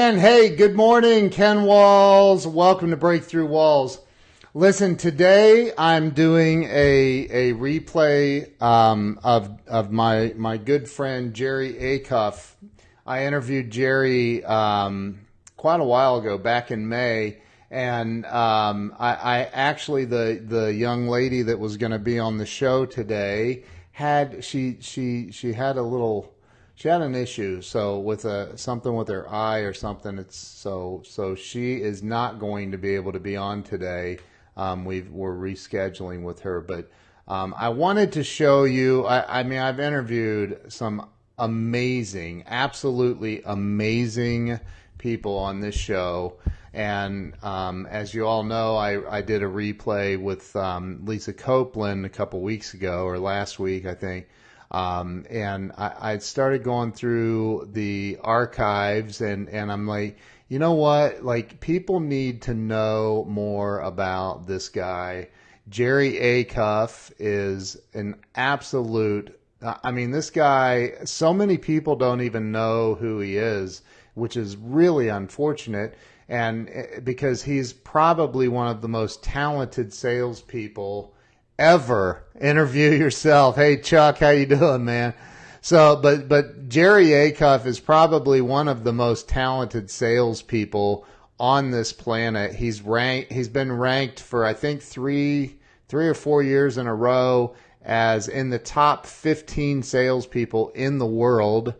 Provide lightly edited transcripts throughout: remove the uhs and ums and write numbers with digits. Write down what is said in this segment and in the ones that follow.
man. Hey, good morning, Ken Walls. Welcome to Breakthrough Walls. Listen, today I'm doing a replay of my good friend Jerry Acuff. I interviewed Jerry quite a while ago, back in May, and I actually the young lady that was going to be on the show today had she had a little. She had an issue, so with something with her eye or something. It's so she is not going to be able to be on today. We're rescheduling with her, but I wanted to show you. I mean, I've interviewed some amazing, absolutely amazing people on this show, and as you all know, I did a replay with Lisa Copeland a couple weeks ago, or last week, I think. And I started going through the archives and I'm like, you know what? Like, people need to know more about this guy. Jerry Acuff is an absolute, I mean, this guy, so many people don't even know who he is, which is really unfortunate. And because he's probably one of the most talented salespeople ever. Interview yourself. Hey, Chuck, how you doing, man? So, but Jerry Acuff is probably one of the most talented salespeople on this planet. He's been ranked for, I think, three or 4 years in a row as in the top 15 salespeople in the world.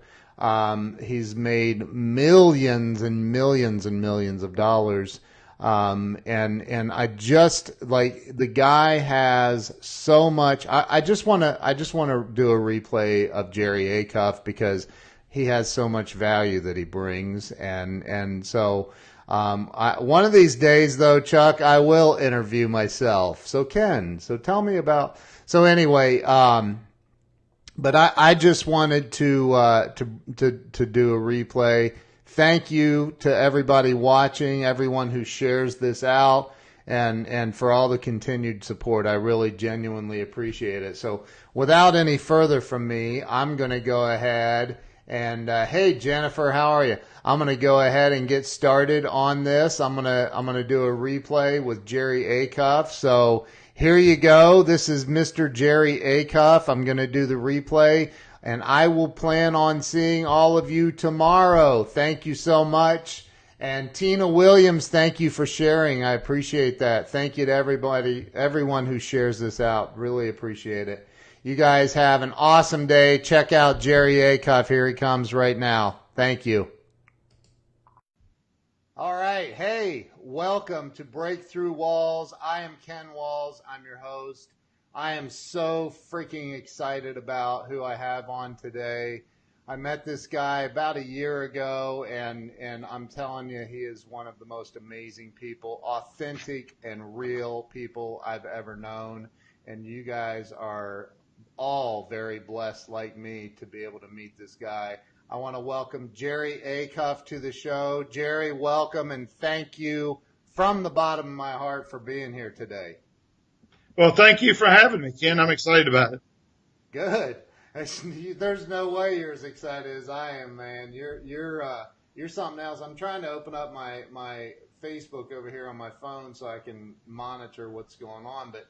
He's made millions and millions and millions of dollars. And I just, like, the guy has so much. I just want to do a replay of Jerry Acuff because he has so much value that he brings. And so, one of these days though, Chuck, I will interview myself. So Ken, so tell me about, so anyway, but I just wanted to do a replay. Thank you to everybody watching, everyone who shares this out, and for all the continued support. I really genuinely appreciate it. So without any further from me, I'm going to go ahead and, hey, Jennifer, how are you? I'm going to go ahead and get started on this. I'm going to do a replay with Jerry Acuff. So here you go. This is Mr. Jerry Acuff. I'm going to do the replay. And I will plan on seeing all of you tomorrow. Thank you so much. And Tina Williams, thank you for sharing. I appreciate that. Thank you to everyone who shares this out. Really appreciate it. You guys have an awesome day. Check out Jerry Acuff. Here he comes right now. Thank you. All right. Hey, welcome to Breakthrough Walls. I am Ken Walls. I'm your host. I am so freaking excited about who I have on today. I met this guy about a year ago, and I'm telling you, he is one of the most amazing people, authentic and real people I've ever known. And you guys are all very blessed, like me, to be able to meet this guy. I want to welcome Jerry Acuff to the show. Jerry, welcome, and thank you from the bottom of my heart for being here today. Well, thank you for having me, Ken. I'm excited about it. Good. There's no way you're as excited as I am, man. You're something else. I'm trying to open up my Facebook over here on my phone so I can monitor what's going on. But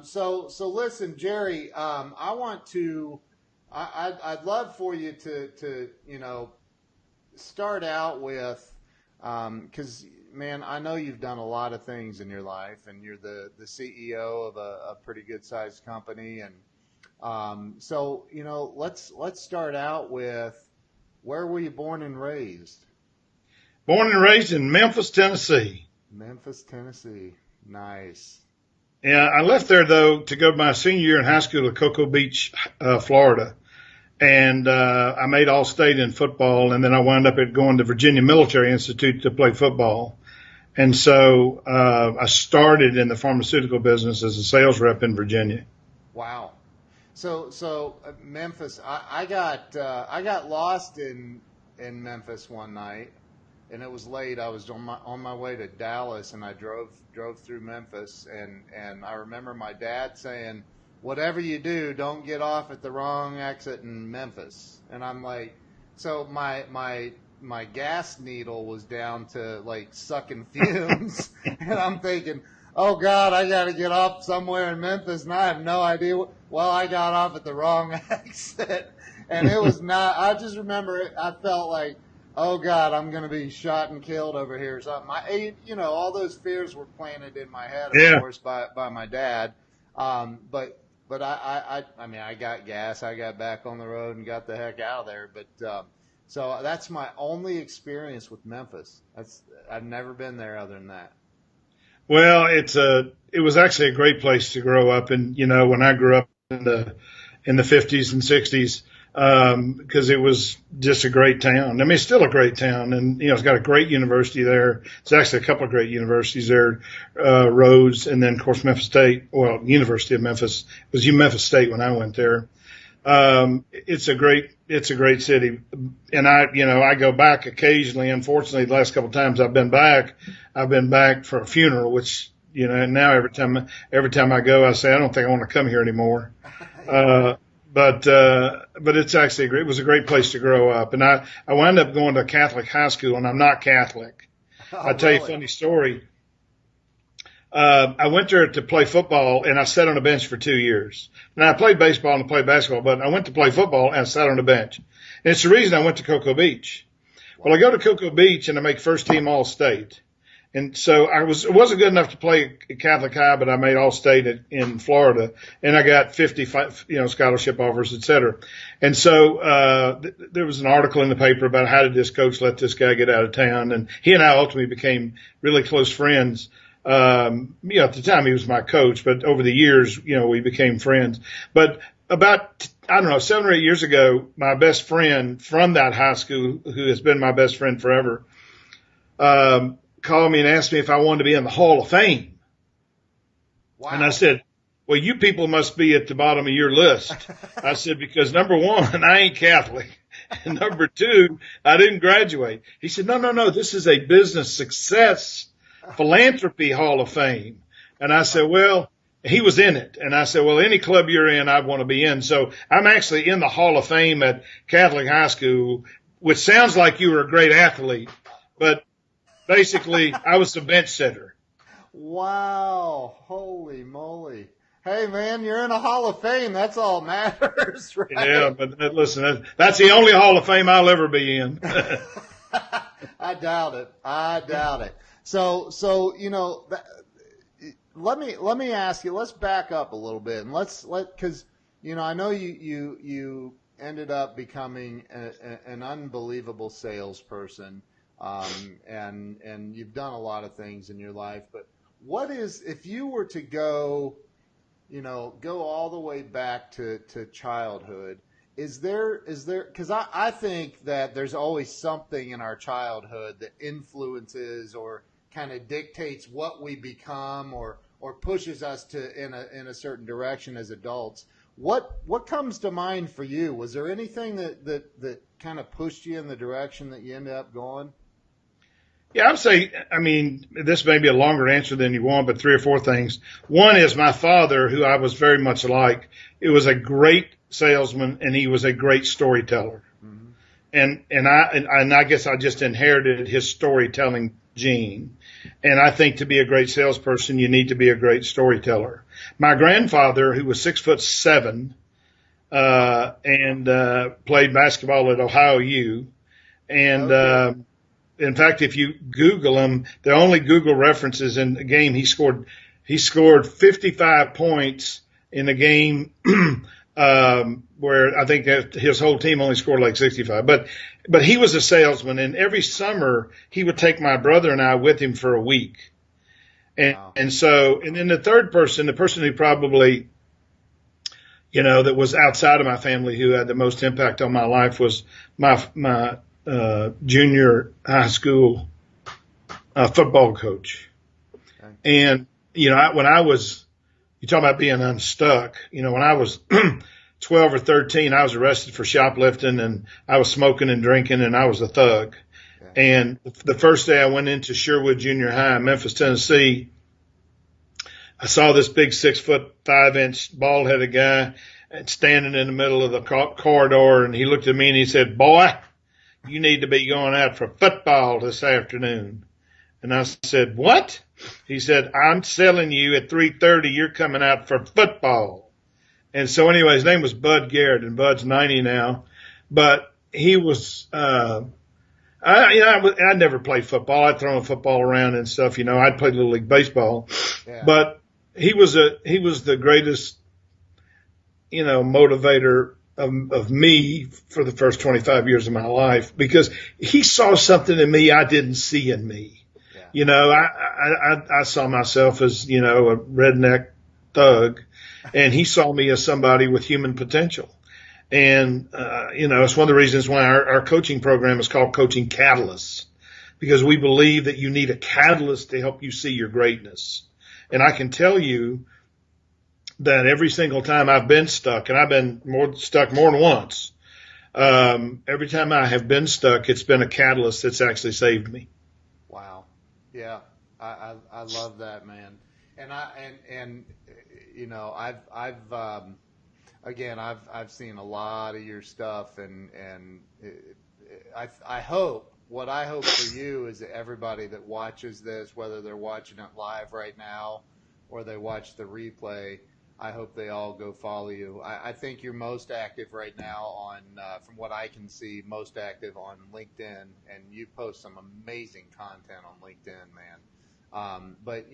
so listen, Jerry. I'd love for you to start out with, because man, I know you've done a lot of things in your life, and you're the CEO of a pretty good sized company, and so let's start out with, where were you born and raised? Born and raised in Memphis, Tennessee. Memphis, Tennessee. Nice. Yeah, I left there though to go to my senior year in high school at Cocoa Beach, Florida, and I made All-State in football, and then I wound up going to Virginia Military Institute to play football. And so I started in the pharmaceutical business as a sales rep in Virginia. Wow. So Memphis, I got lost in Memphis one night, and it was late. I was on my way to Dallas, and I drove through Memphis, and I remember my dad saying, "Whatever you do, don't get off at the wrong exit in Memphis." And I'm like, so my my gas needle was down to like sucking fumes, and I'm thinking, oh God, I got to get off somewhere in Memphis, and I have no idea. Well, I got off at the wrong exit, and it was not. I just remember it. I felt like, oh God, I'm going to be shot and killed over here or something. All those fears were planted in my head, of course, by my dad. But I mean, I got gas. I got back on the road and got the heck out of there. But so that's my only experience with Memphis. I've never been there other than that. Well, it was actually a great place to grow up. And, when I grew up in the 50s and 60s, because it was just a great town. I mean, it's still a great town, and it's got a great university there. It's actually a couple of great universities there, Rhodes, and then of course Memphis State. Well, University of Memphis. It was Memphis State when I went there. It's a great city, and I go back occasionally. Unfortunately, the last couple of times I've been back for a funeral, which and now every time I go, I say I don't think I want to come here anymore. But it's actually it was a great place to grow up. And I wound up going to a Catholic high school, and I'm not Catholic. I'll tell you a funny story. I went there to play football, and I sat on a bench for 2 years. Now, I played baseball and I played basketball, but I went to play football and I sat on a bench. And it's the reason I went to Cocoa Beach. Well, I go to Cocoa Beach and I make first team All-State. And so it wasn't good enough to play Catholic high, but I made All-State in Florida, and I got 55, scholarship offers, et cetera. And so, there was an article in the paper about how did this coach let this guy get out of town. And he and I ultimately became really close friends. At the time he was my coach, but over the years, we became friends. But about, 7 or 8 years ago, my best friend from that high school, who has been my best friend forever, called me and asked me if I wanted to be in the Hall of Fame. Wow. And I said, well, you people must be at the bottom of your list. I said, because number one, I ain't Catholic. And number two, I didn't graduate. He said, no, this is a business success philanthropy Hall of Fame. And I said, well, he was in it. And I said, well, any club you're in, I'd want to be in. So I'm actually in the Hall of Fame at Catholic High School, which sounds like you were a great athlete, but basically, I was the bench sitter. Wow. Holy moly. Hey, man, you're in a Hall of Fame. That's all matters, right? Yeah, but listen, that's the only Hall of Fame I'll ever be in. I doubt it. So let me ask you, let's back up a little bit, and because, I know you ended up becoming an unbelievable salesperson. And you've done a lot of things in your life, but if you were to go all the way back to childhood, is there, cause I think that there's always something in our childhood that influences or kind of dictates what we become or pushes us in a certain direction as adults. What comes to mind for you? Was there anything that kind of pushed you in the direction that you ended up going? Yeah, I'd say, this may be a longer answer than you want, but 3 or 4 things. One is my father, who I was very much like. It was a great salesman, and he was a great storyteller. Mm-hmm. And I guess I just inherited his storytelling gene. And I think to be a great salesperson, you need to be a great storyteller. My grandfather, who was 6'7", and played basketball at Ohio U, and okay. In fact, if you Google him, the only Google references in the game, he scored 55 points in a game where I think that his whole team only scored like 65. But he was a salesman, and every summer he would take my brother and I with him for a week. And wow. And then the third person, the person who probably, that was outside of my family who had the most impact on my life was my junior high school football coach. Okay. And, when I was, you talk about being unstuck, when I was 12 or 13, I was arrested for shoplifting, and I was smoking and drinking, and I was a thug. Okay. And the first day I went into Sherwood Junior High in Memphis, Tennessee, I saw this big 6'5" bald-headed guy standing in the middle of the corridor, and he looked at me and he said, "Boy, you need to be going out for football this afternoon. And I said, what? He said, I'm telling you at 3:30, you're coming out for football. And so anyway, his name was Bud Garrett, and Bud's 90 now. But he was, I never played football. I'd throw a football around and stuff, I'd played Little League Baseball. Yeah. But he was the greatest, motivator of me for the first 25 years of my life, because he saw something in me I didn't see in me. Yeah. I saw myself as, a redneck thug, and he saw me as somebody with human potential. And, it's one of the reasons why our coaching program is called Coaching Catalysts, because we believe that you need a catalyst to help you see your greatness. And I can tell you that every single time I've been stuck, and I've been stuck more than once, every time I have been stuck, it's been a catalyst that's actually saved me. Wow. Yeah. I love that, man. And I've seen a lot of your stuff, and I hope, what I hope for you is that everybody that watches this, whether they're watching it live right now or they watch the replay, I hope they all go follow you. I think you're most active right now on, from what I can see, most active on LinkedIn, and you post some amazing content on LinkedIn, man. But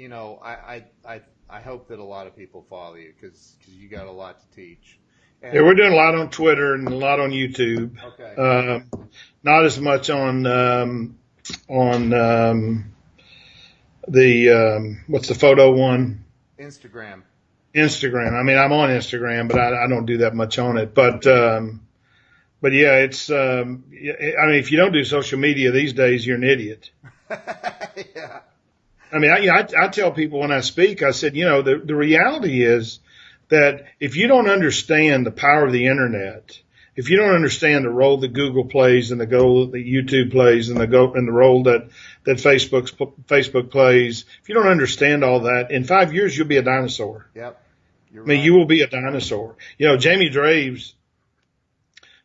I hope that a lot of people follow you, because you got a lot to teach. And yeah, we're doing a lot on Twitter and a lot on YouTube. Okay. Not as much on what's the photo one? Instagram. I mean, I'm on Instagram, but I don't do that much on it. But yeah, it's, I mean, if you don't do social media these days, you're an idiot. Yeah. I mean, I tell people when I speak, I said, the reality is that if you don't understand the power of the internet, if you don't understand the role that Google plays and the role that YouTube plays and the role that Facebook plays, if you don't understand all that, in 5 years, you'll be a dinosaur. Yep. You're I mean, right. you will be a dinosaur. Jamie Draves,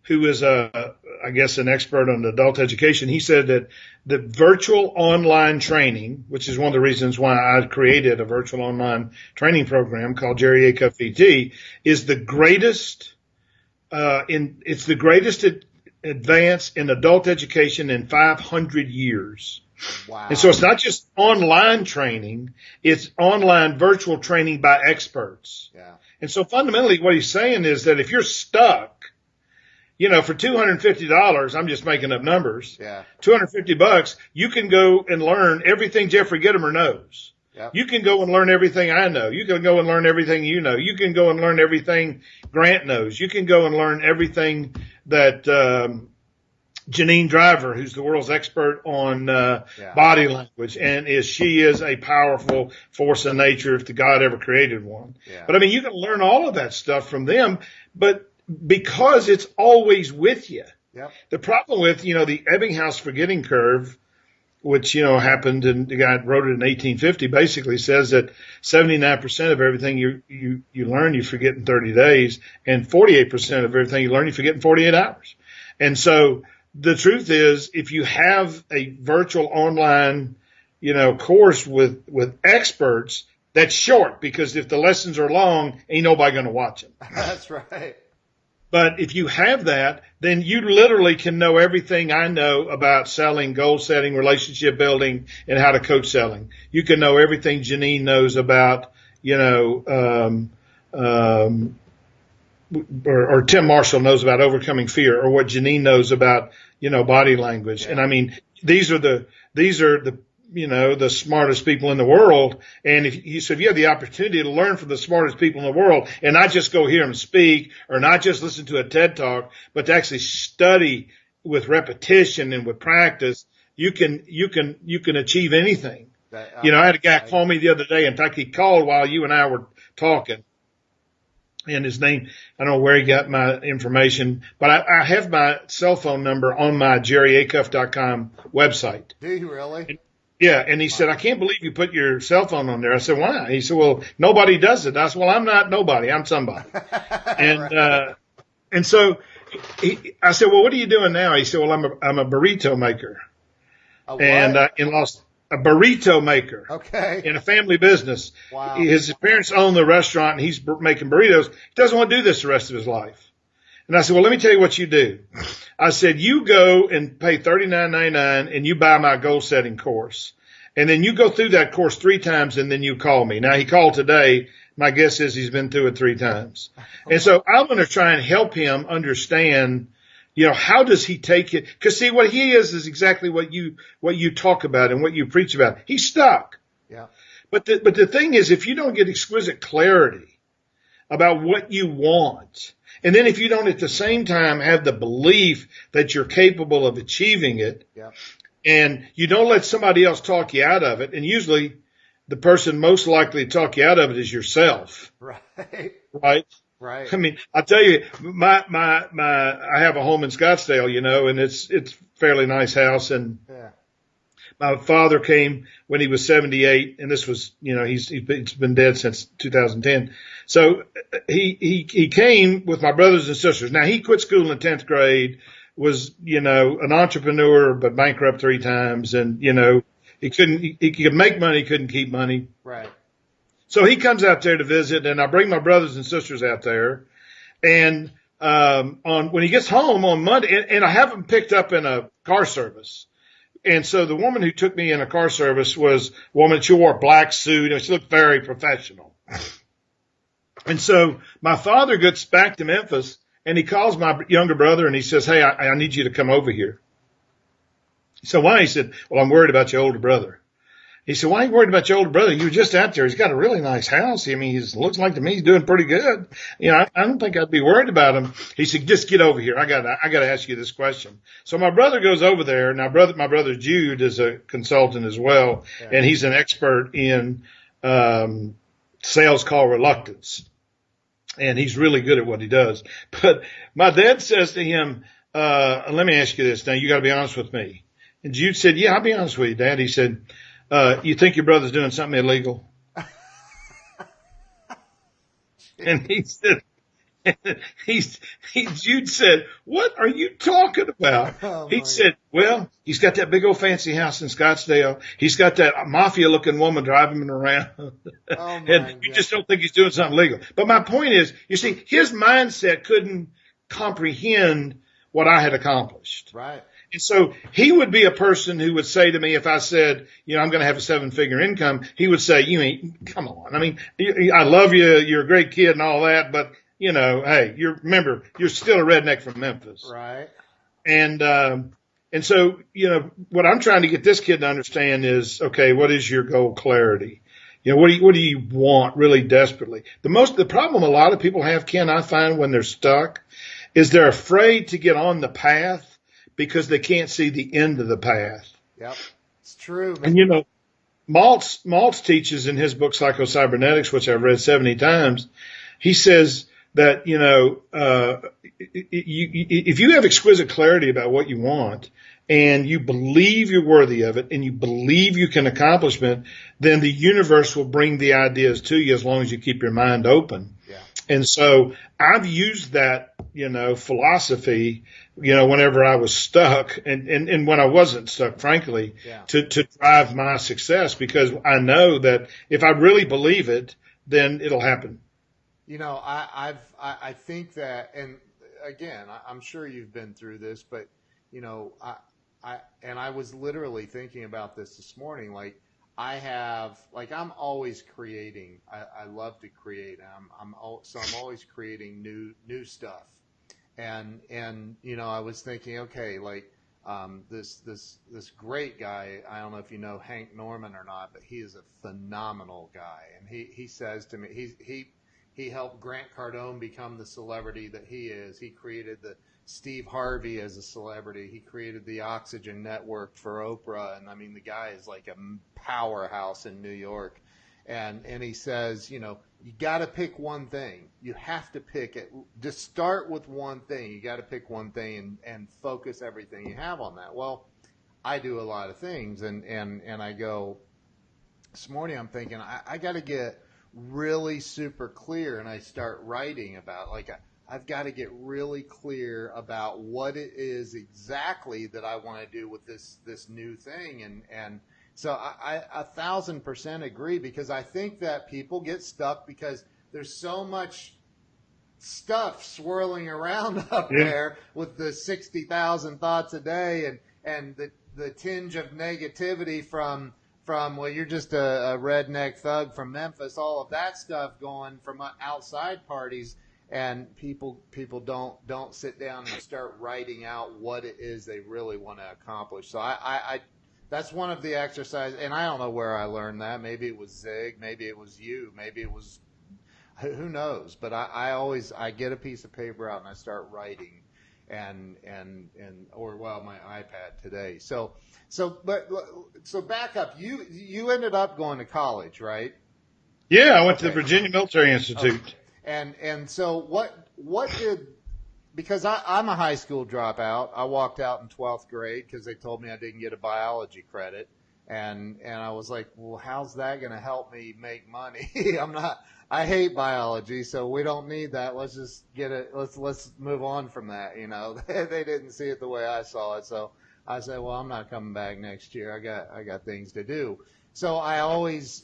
who is I guess an expert on adult education, he said that the virtual online training, which is one of the reasons why I created a virtual online training program called Jerry Acuff VT, is the greatest, it's the greatest advance in adult education in 500 years. Wow. And so it's not just online training, it's online virtual training by experts. Yeah. And so fundamentally what he's saying is that if you're stuck, for $250, I'm just making up numbers. Yeah. $250, you can go and learn everything Jeffrey Gitomer knows. Yep. You can go and learn everything I know. You can go and learn everything you know. You can go and learn everything Grant knows. You can go and learn everything that Janine Driver, who's the world's expert on body language, and she is a powerful force of nature if the God ever created one. Yeah. But I mean, you can learn all of that stuff from them, but because it's always with you. Yep. The problem with, the Ebbinghaus forgetting curve, which, happened, and the guy wrote it in 1850, basically says that 79% of everything you learn, you forget in 30 days, and 48% of everything you learn, you forget in 48 hours. And so the truth is, if you have a virtual online, course with experts, that's short, because if the lessons are long, ain't nobody going to watch them. That's right. But if you have that, then you literally can know everything I know about selling, goal setting, relationship building, and how to coach selling. You can know everything Janine knows about, or Tim Marshall knows about overcoming fear, or what Janine knows about, body language. Yeah. And I mean, these are the the smartest people in the world. And if you have the opportunity to learn from the smartest people in the world, and not just go hear them speak, or not just listen to a TED Talk, but to actually study with repetition and with practice, you can achieve anything. I had a guy call me the other day. In fact, he called while you and I were talking. And his name, I don't know where he got my information, but I have my cell phone number on my jerryacuff.com website. Do you really? Yeah, and he said, I can't believe you put your cell phone on there. I said, why? He said, well, nobody does it. I said, well, I'm not nobody. I'm somebody. And Right. And so, I said, well, what are you doing now? He said, well, I'm a burrito maker. A And what? a burrito maker Okay. in a family business. Wow. His parents own the restaurant, and he's making burritos. He doesn't want to do this the rest of his life. And I said, well, let me tell you what you do. I said, you go and pay $39.99 and you buy my goal setting course. And then you go through that course 3 times and then you call me. Now he called today. My guess is he's been through it 3 times. And so I'm going to try and help him understand, how does he take it? Cause see, what he is exactly what you talk about and what you preach about. He's stuck. Yeah. But the thing is, if you don't get exquisite clarity about what you want, and then if you don't at the same time have the belief that you're capable of achieving it, Yeah. and you don't let somebody else talk you out of it, and usually the person most likely to talk you out of it is yourself. Right. Right? Right. I mean, I tell you, I have a home in Scottsdale, and it's fairly nice house, and Yeah. my father came when he was 78, and this was, he's been dead since 2010. So he came with my brothers and sisters. Now he quit school in the 10th grade, was, an entrepreneur, but bankrupt 3 times. And, he could make money, couldn't keep money. Right. So he comes out there to visit, and I bring my brothers and sisters out there. And, when he gets home on Monday, and I have him picked up in a car service. And so the woman who took me in a car service was a woman. She wore a black suit and she looked very professional. And so my father gets back to Memphis and he calls my younger brother and he says, hey, I need you to come over here. So why? He said, well, I'm worried about your older brother. He said, why are you worried about your older brother? You were just out there. He's got a really nice house. I mean, he looks like to me he's doing pretty good. I don't think I'd be worried about him. He said, just get over here. I got to ask you this question. So my brother goes over there. Now, my brother Jude is a consultant as well, and he's an expert in sales call reluctance. And he's really good at what he does. But my dad says to him, let me ask you this. Now, you got to be honest with me. And Jude said, yeah, I'll be honest with you, Dad. He said, you think your brother's doing something illegal? And he said, Jude said, what are you talking about? Oh, he said, well, he's got that big old fancy house in Scottsdale. He's got that mafia looking woman driving him around. And you just don't think he's doing something legal. But my point is, you see, his mindset couldn't comprehend what I had accomplished. Right. And so he would be a person who would say to me, if I said, I'm going to have a 7-figure income, he would say, come on. I mean, I love you. You're a great kid and all that. But, hey, remember, you're still a redneck from Memphis. Right. And so, what I'm trying to get this kid to understand is, okay, what is your goal clarity? What do you want really desperately? The problem a lot of people have, Ken, I find when they're stuck is they're afraid to get on the path because they can't see the end of the path. Yep. It's true. And, Maltz teaches in his book, Psycho-Cybernetics, which I've read 70 times, he says that, if you have exquisite clarity about what you want and you believe you're worthy of it and you believe you can accomplish it, then the universe will bring the ideas to you as long as you keep your mind open. Yeah. And so I've used that, philosophy, whenever I was stuck and when I wasn't stuck, frankly, to drive my success, because I know that if I really believe it, then it'll happen. I think that, and again, I'm sure you've been through this, but I was literally thinking about this morning. Like I'm always creating. I love to create. I'm always creating new stuff. And I was thinking, okay, like this great guy. I don't know if you know Hank Norman or not, but he is a phenomenal guy. And he says to me, he helped Grant Cardone become the celebrity that he is. He created the Steve Harvey as a celebrity. He created the Oxygen Network for Oprah. And I mean, the guy is like a powerhouse in New York. And he says, you got to pick one thing. You have to pick it. Just start with one thing. You got to pick one thing and focus everything you have on that. Well, I do a lot of things. And I go, this morning I'm thinking, I got to get really super clear. And I start writing about, like, I've got to get really clear about what it is exactly that I want to do with this new thing. And so I 1,000% agree, because I think that people get stuck because there's so much stuff swirling around up there with the 60,000 thoughts a day and the tinge of negativity from well, you're just a redneck thug from Memphis, all of that stuff going from outside parties, and people don't sit down and start writing out what it is they really want to accomplish. So I that's one of the exercises, and I don't know where I learned that. Maybe it was Zig, maybe it was you, maybe it was, who knows? But I get a piece of paper out and I start writing, or my iPad today. So back up. You ended up going to college, right? Yeah, I went to the Virginia Military Institute. Okay. And so what did, because I'm a high school dropout. I walked out in 12th grade because they told me I didn't get a biology credit. And I was like, well, how's that going to help me make money? I hate biology, so we don't need that. Let's just get it. Let's move on from that. They didn't see it the way I saw it. So I said, well, I'm not coming back next year. I got things to do. So I always,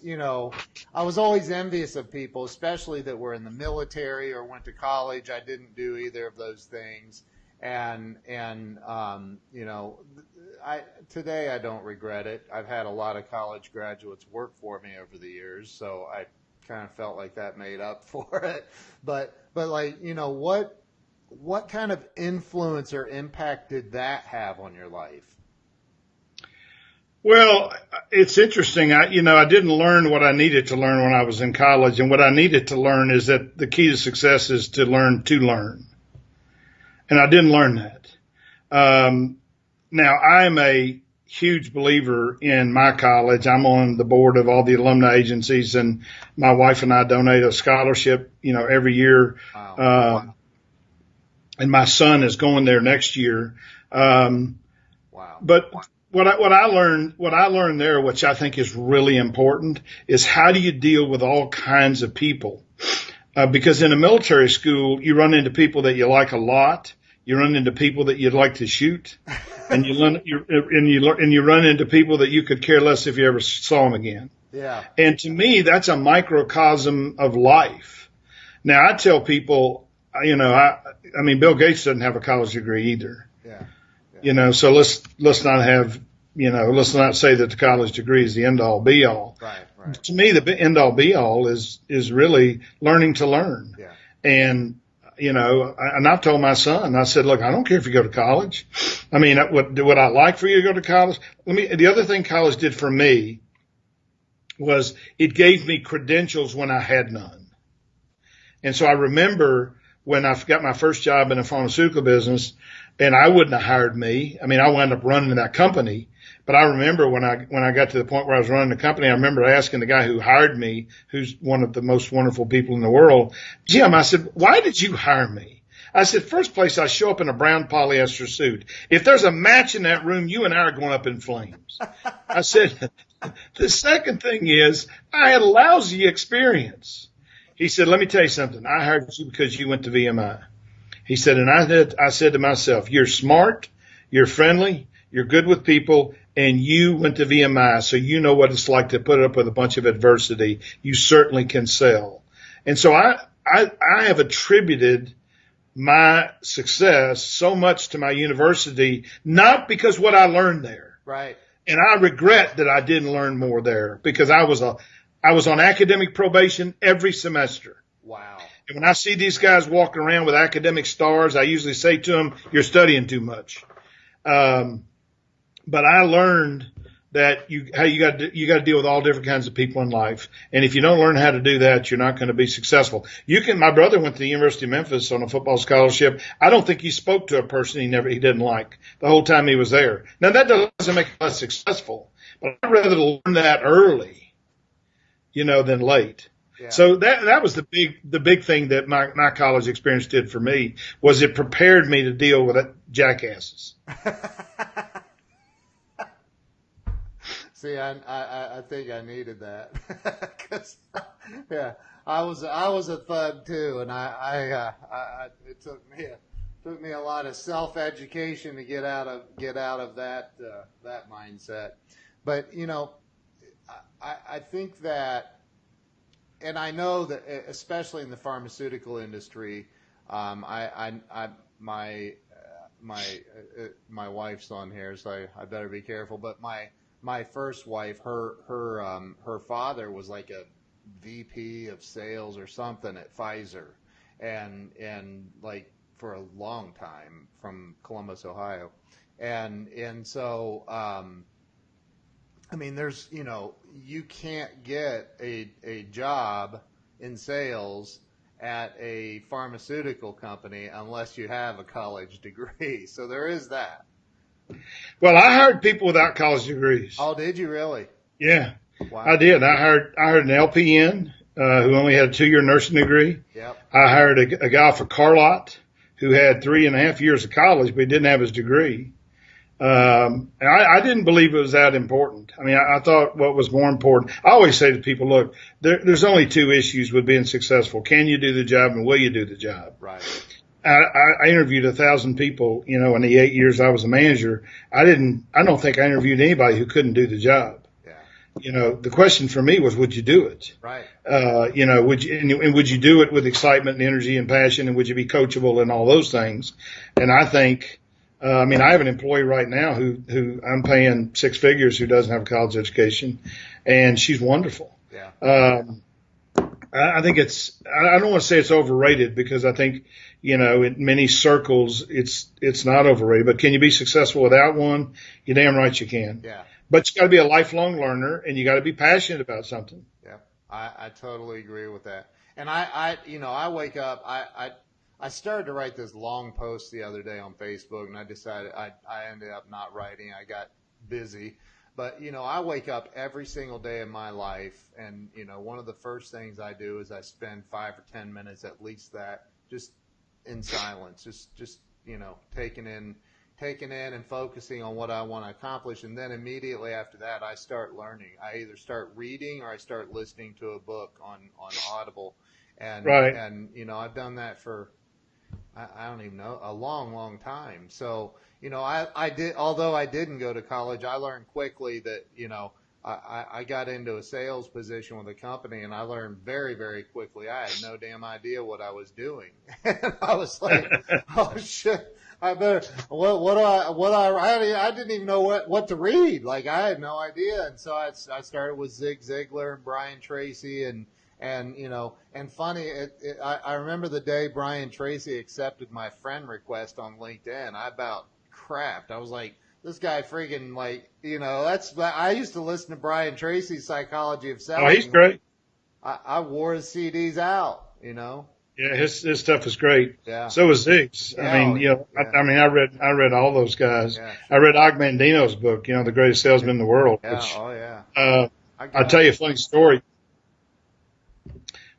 I was always envious of people, especially that were in the military or went to college. I didn't do either of those things. And today I don't regret it. I've had a lot of college graduates work for me over the years, so I kind of felt like that made up for it. But what kind of influence or impact did that have on your life? Well, it's interesting. I didn't learn what I needed to learn when I was in college, and what I needed to learn is that the key to success is to learn. And I didn't learn that. Now, I'm a huge believer in my college. I'm on the board of all the alumni agencies, and my wife and I donate a scholarship, every year. Wow. And my son is going there next year. Wow. But what I learned there, which I think is really important, is how do you deal with all kinds of people? Because in a military school, you run into people that you like a lot. You run into people that you'd like to shoot, and you run into people that you could care less if you ever saw them again. Yeah. And to me, that's a microcosm of life. Now, I tell people, Bill Gates doesn't have a college degree either. Yeah. So let's not have, let's not say that the college degree is the end all be all. Right. To me, the end all be all is really learning to learn. Yeah. And and I've told my son, I said, look, I don't care if you go to college. Would I like for you to go to college? The other thing college did for me was it gave me credentials when I had none. And so I remember when I got my first job in the pharmaceutical business, and I wouldn't have hired me. I wound up running that company. But I remember when I got to the point where I was running the company, I remember asking the guy who hired me, who's one of the most wonderful people in the world, Jim, I said, why did you hire me? I said, first place, I show up in a brown polyester suit. If there's a match in that room, you and I are going up in flames. I said, the second thing is I had a lousy experience. He said, let me tell you something. I hired you because you went to VMI. He said, and I said to myself, you're smart, you're friendly, you're good with people, and you went to VMI, so you know what it's like to put up with a bunch of adversity. You certainly can sell. And so I have attributed my success so much to my university, not because what I learned there. Right. And I regret that I didn't learn more there, because I was on academic probation every semester. Wow. And when I see these guys walking around with academic stars, I usually say to them, you're studying too much. But I learned that you got to deal with all different kinds of people in life. And if you don't learn how to do that, you're not going to be successful. My brother went to the University of Memphis on a football scholarship. I don't think he spoke to a person he didn't like the whole time he was there. Now that doesn't make him less successful, but I'd rather learn that early, than late. Yeah. So that was the big thing that my college experience did for me, was it prepared me to deal with jackasses. See, I think I needed that. 'Cause, yeah, I was a thug too, and it took me a lot of self-education to get out of that mindset. But I think that, and I know that especially in the pharmaceutical industry, my my wife's on here, so I better be careful. But my first wife, her father was like a VP of sales or something at Pfizer, and like for a long time from Columbus, Ohio, and so I mean, you can't get a job in sales at a pharmaceutical company unless you have a college degree. So there is that. Well, I hired people without college degrees. Oh, did you really? Yeah, Wow. I did. I hired an LPN who only had a 2-year nursing degree. Yep. I hired a guy off a car lot who had 3.5 years of college, but he didn't have his degree. And I didn't believe it was that important. I mean, I thought what was more important. I always say to people, look, there's only 2 issues with being successful. Can you do the job, and will you do the job? Right. I interviewed 1,000 people, in the 8 years I was a manager. I don't think I interviewed anybody who couldn't do the job. Yeah. The question for me was, would you do it? Right. Would you do it with excitement and energy and passion, and would you be coachable and all those things? And I think, I have an employee right now who I'm paying 6 figures who doesn't have a college education, and she's wonderful. Yeah. I think I don't want to say it's overrated, because I think, in many circles, it's not overrated, but can you be successful without one? You're damn right you can. Yeah. But you got to be a lifelong learner, and you got to be passionate about something. Yeah. I totally agree with that. And I wake up, I started to write this long post the other day on Facebook, and I decided I ended up not writing. I got busy. But, I wake up every single day of my life, and, one of the first things I do is I spend 5 or 10 minutes, at least that, just in silence, just taking in and focusing on what I want to accomplish. And then immediately after that, I start learning. I either start reading or I start listening to a book on Audible. And, Right. and I've done that for, I don't even know, a long, long time. So, I did, although I didn't go to college, I learned quickly that, I got into a sales position with a company, and I learned very, very quickly. I had no damn idea what I was doing. And I was like, oh shit, I better, I didn't even know what to read. Like, I had no idea. And so I started with Zig Ziglar and Brian Tracy, and funny, I remember the day Brian Tracy accepted my friend request on LinkedIn. I about crapped. I was like, this guy freaking, I used to listen to Brian Tracy's Psychology of Selling. Oh, he's great. I wore his CDs out, Yeah, his stuff is great. Yeah. So is Zig's. Yeah, I read all those guys. Yeah. I read Og Mandino's book, the greatest salesman in the world. Yeah. Which, Oh yeah. I'll tell you a funny story.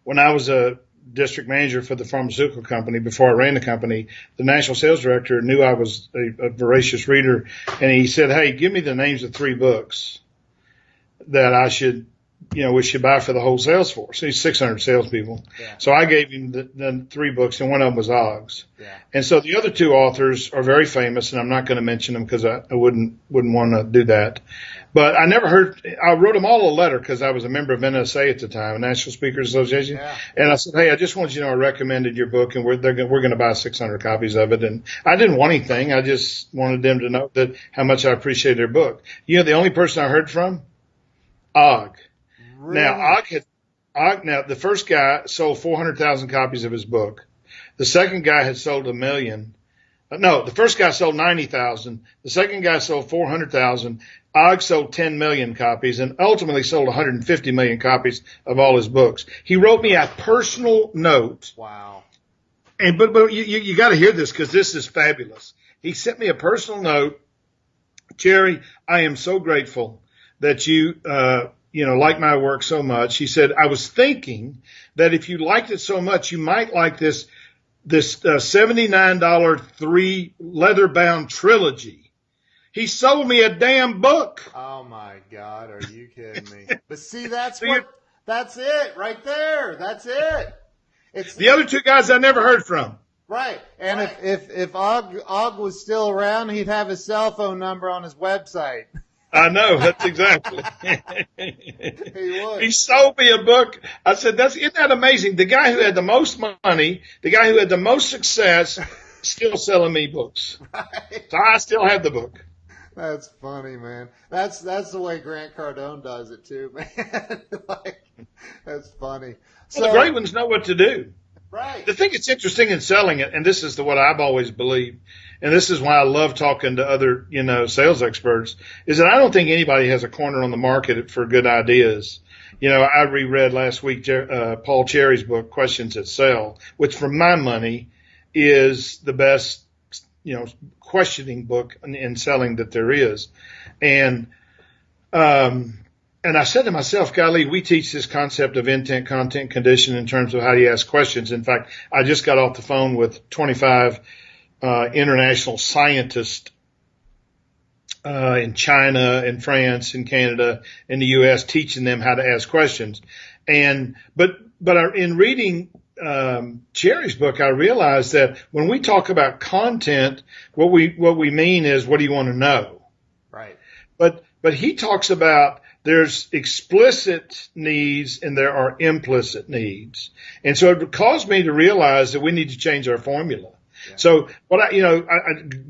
When I was a district manager for the pharmaceutical company, before I ran the company, the national sales director knew I was a voracious reader, and he said, "Hey, give me the names of 3 books that I should, we should buy for the whole sales force." He's 600 salespeople. Yeah. So I gave him the 3 books, and one of them was Ogg's. Yeah. And so the other 2 authors are very famous, and I'm not going to mention them because I wouldn't want to do that. But I wrote them all a letter because I was a member of NSA at the time, National Speakers Association. Yeah. And I said, "Hey, I just want you to know I recommended your book, and we're going to buy 600 copies of it." And I didn't want anything. I just wanted them to know that how much I appreciate their book. The only person I heard from, Og. Really? Now, the first guy sold 400,000 copies of his book. The second guy had sold 1 million. No, the first guy sold 90,000. The second guy sold 400,000. Og sold 10 million copies and ultimately sold 150 million copies of all his books. He wrote me a personal note. Wow. But you got to hear this because this is fabulous. He sent me a personal note. "Jerry, I am so grateful that you like my work so much." He said, "I was thinking that if you liked it so much, you might like this $79 3 leather-bound trilogy. He sold me a damn book. Oh my God, are you kidding me? But see, that's So that's it right there. That's it. It's the other two guys I never heard from. right. And if Og was still around, he'd have his cell phone number on his website. I know, that's exactly. He would. He sold me a book. I said, isn't that amazing? The guy who had the most money, the guy who had the most success, still selling me books. Right. So I still have the book. That's funny, man. That's the way Grant Cardone does it too, man. Like, that's funny. So the great ones know what to do. Right. The thing that's interesting in selling it, and this is what I've always believed, and this is why I love talking to other, sales experts, is that I don't think anybody has a corner on the market for good ideas. I reread last week Paul Cherry's book, Questions That Sell, which for my money is the best, questioning book in selling that there is. And I said to myself, golly, we teach this concept of intent, content, condition in terms of how you ask questions. In fact, I just got off the phone with 25 international scientists in China, in France, in Canada, in the U.S., teaching them how to ask questions. But in reading Jerry's book, I realized that when we talk about content, what we mean is, what do you want to know? Right. But he talks about there's explicit needs and there are implicit needs. And so it caused me to realize that we need to change our formula. Yeah. So what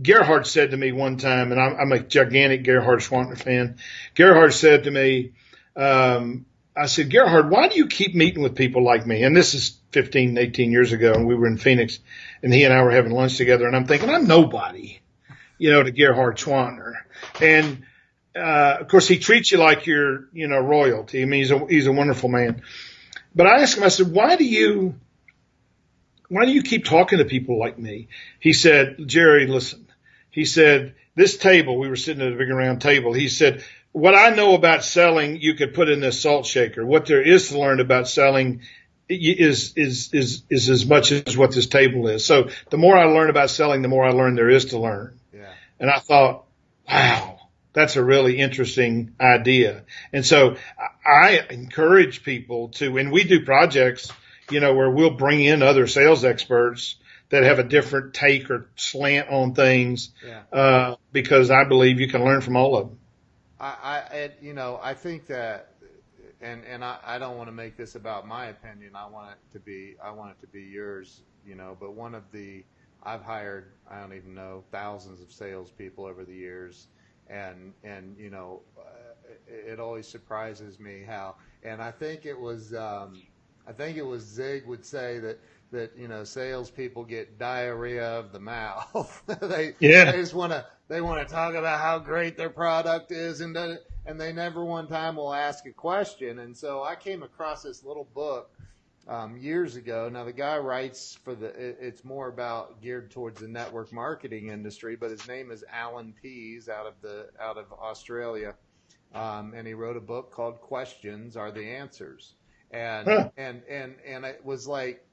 Gerhard said to me one time, and I'm a gigantic Gerhard Schwantner fan. Gerhard said to me, I said, Gerhard, why do you keep meeting with people like me? And this is 15, 18 years ago, and we were in Phoenix, and he and I were having lunch together, and I'm thinking, I'm nobody, to Gerhard Schwantner. And of course, he treats you like you're, royalty. I mean, he's a wonderful man. But I asked him, I said, why do you keep talking to people like me? He said, Jerry, listen. He said, this table, we were sitting at a big round table. He said, what I know about selling, you could put in this salt shaker. What there is to learn about selling is as much as what this table is. So the more I learn about selling, the more I learn there is to learn. Yeah. And I thought, wow. That's a really interesting idea. And so I encourage people to, and we do projects, where we'll bring in other sales experts that have a different take or slant on things, because I believe you can learn from all of them. I think that, and I don't want to make this about my opinion. I want it to be yours, but I've hired, I don't even know, thousands of salespeople over the years. And it always surprises me how, and I think it was Zig would say that salespeople get diarrhea of the mouth. They just want to talk about how great their product is, and they never one time will ask a question. And so I came across this little book years ago. Now the guy writes it's more about geared towards the network marketing industry, but his name is Alan Pease out of Australia, and he wrote a book called "Questions Are the Answers," and it was like,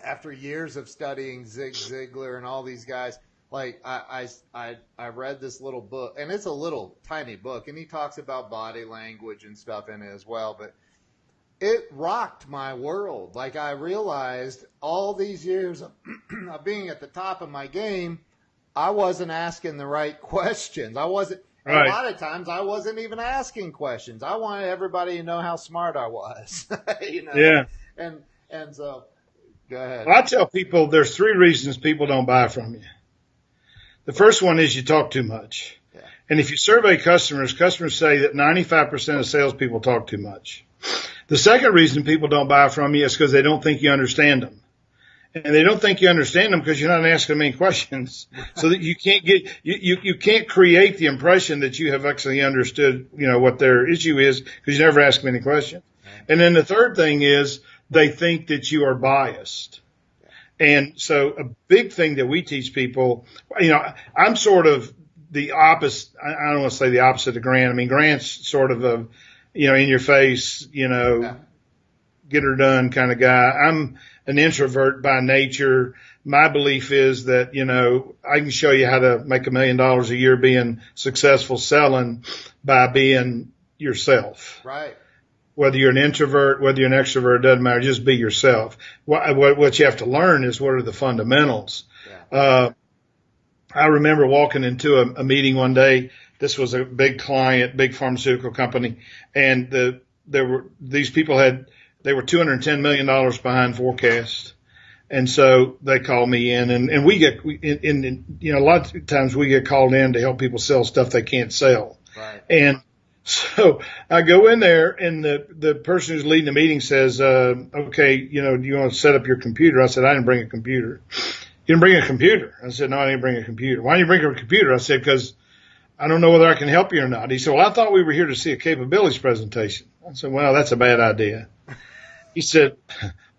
after years of studying Zig Ziglar and all these guys, like I read this little book, and it's a little tiny book, and he talks about body language and stuff in it as well, but it rocked my world. Like, I realized all these years of being at the top of my game, I wasn't asking the right questions. A lot of times I wasn't even asking questions. I wanted everybody to know how smart I was. Yeah. And so, go ahead. Well, I tell people there's 3 reasons people don't buy from you. The first one is you talk too much. Yeah. And if you survey customers say that 95% of salespeople talk too much. The second reason people don't buy from you is because they don't think you understand them. And they don't think you understand them because you're not asking them any questions. So that you can't create the impression that you have actually understood, what their issue is, because you never ask them any questions. And then the third thing is they think that you are biased. And so a big thing that we teach people, I'm sort of the opposite. I don't want to say the opposite of Grant. I mean, Grant's sort of in your face, get her done kind of guy. an introvert by nature. My belief is that, I can show you how to make $1 million a year being successful selling by being yourself. Right. Whether you're an introvert, whether you're an extrovert, it doesn't matter. Just be yourself. What you have to learn is what are the fundamentals. Yeah. I remember walking into a meeting one day. This was a big client, big pharmaceutical company, and these people they were $210 million behind forecast. And so they called me in, and we get, a lot of times we get called in to help people sell stuff they can't sell. Right. And so I go in there, and the person who's leading the meeting says, okay, do you want to set up your computer? I said, I didn't bring a computer. You didn't bring a computer? I said, no, I didn't bring a computer. Why didn't you bring a computer? I said, because I don't know whether I can help you or not. He said, well, I thought we were here to see a capabilities presentation. I said, well, that's a bad idea. He said,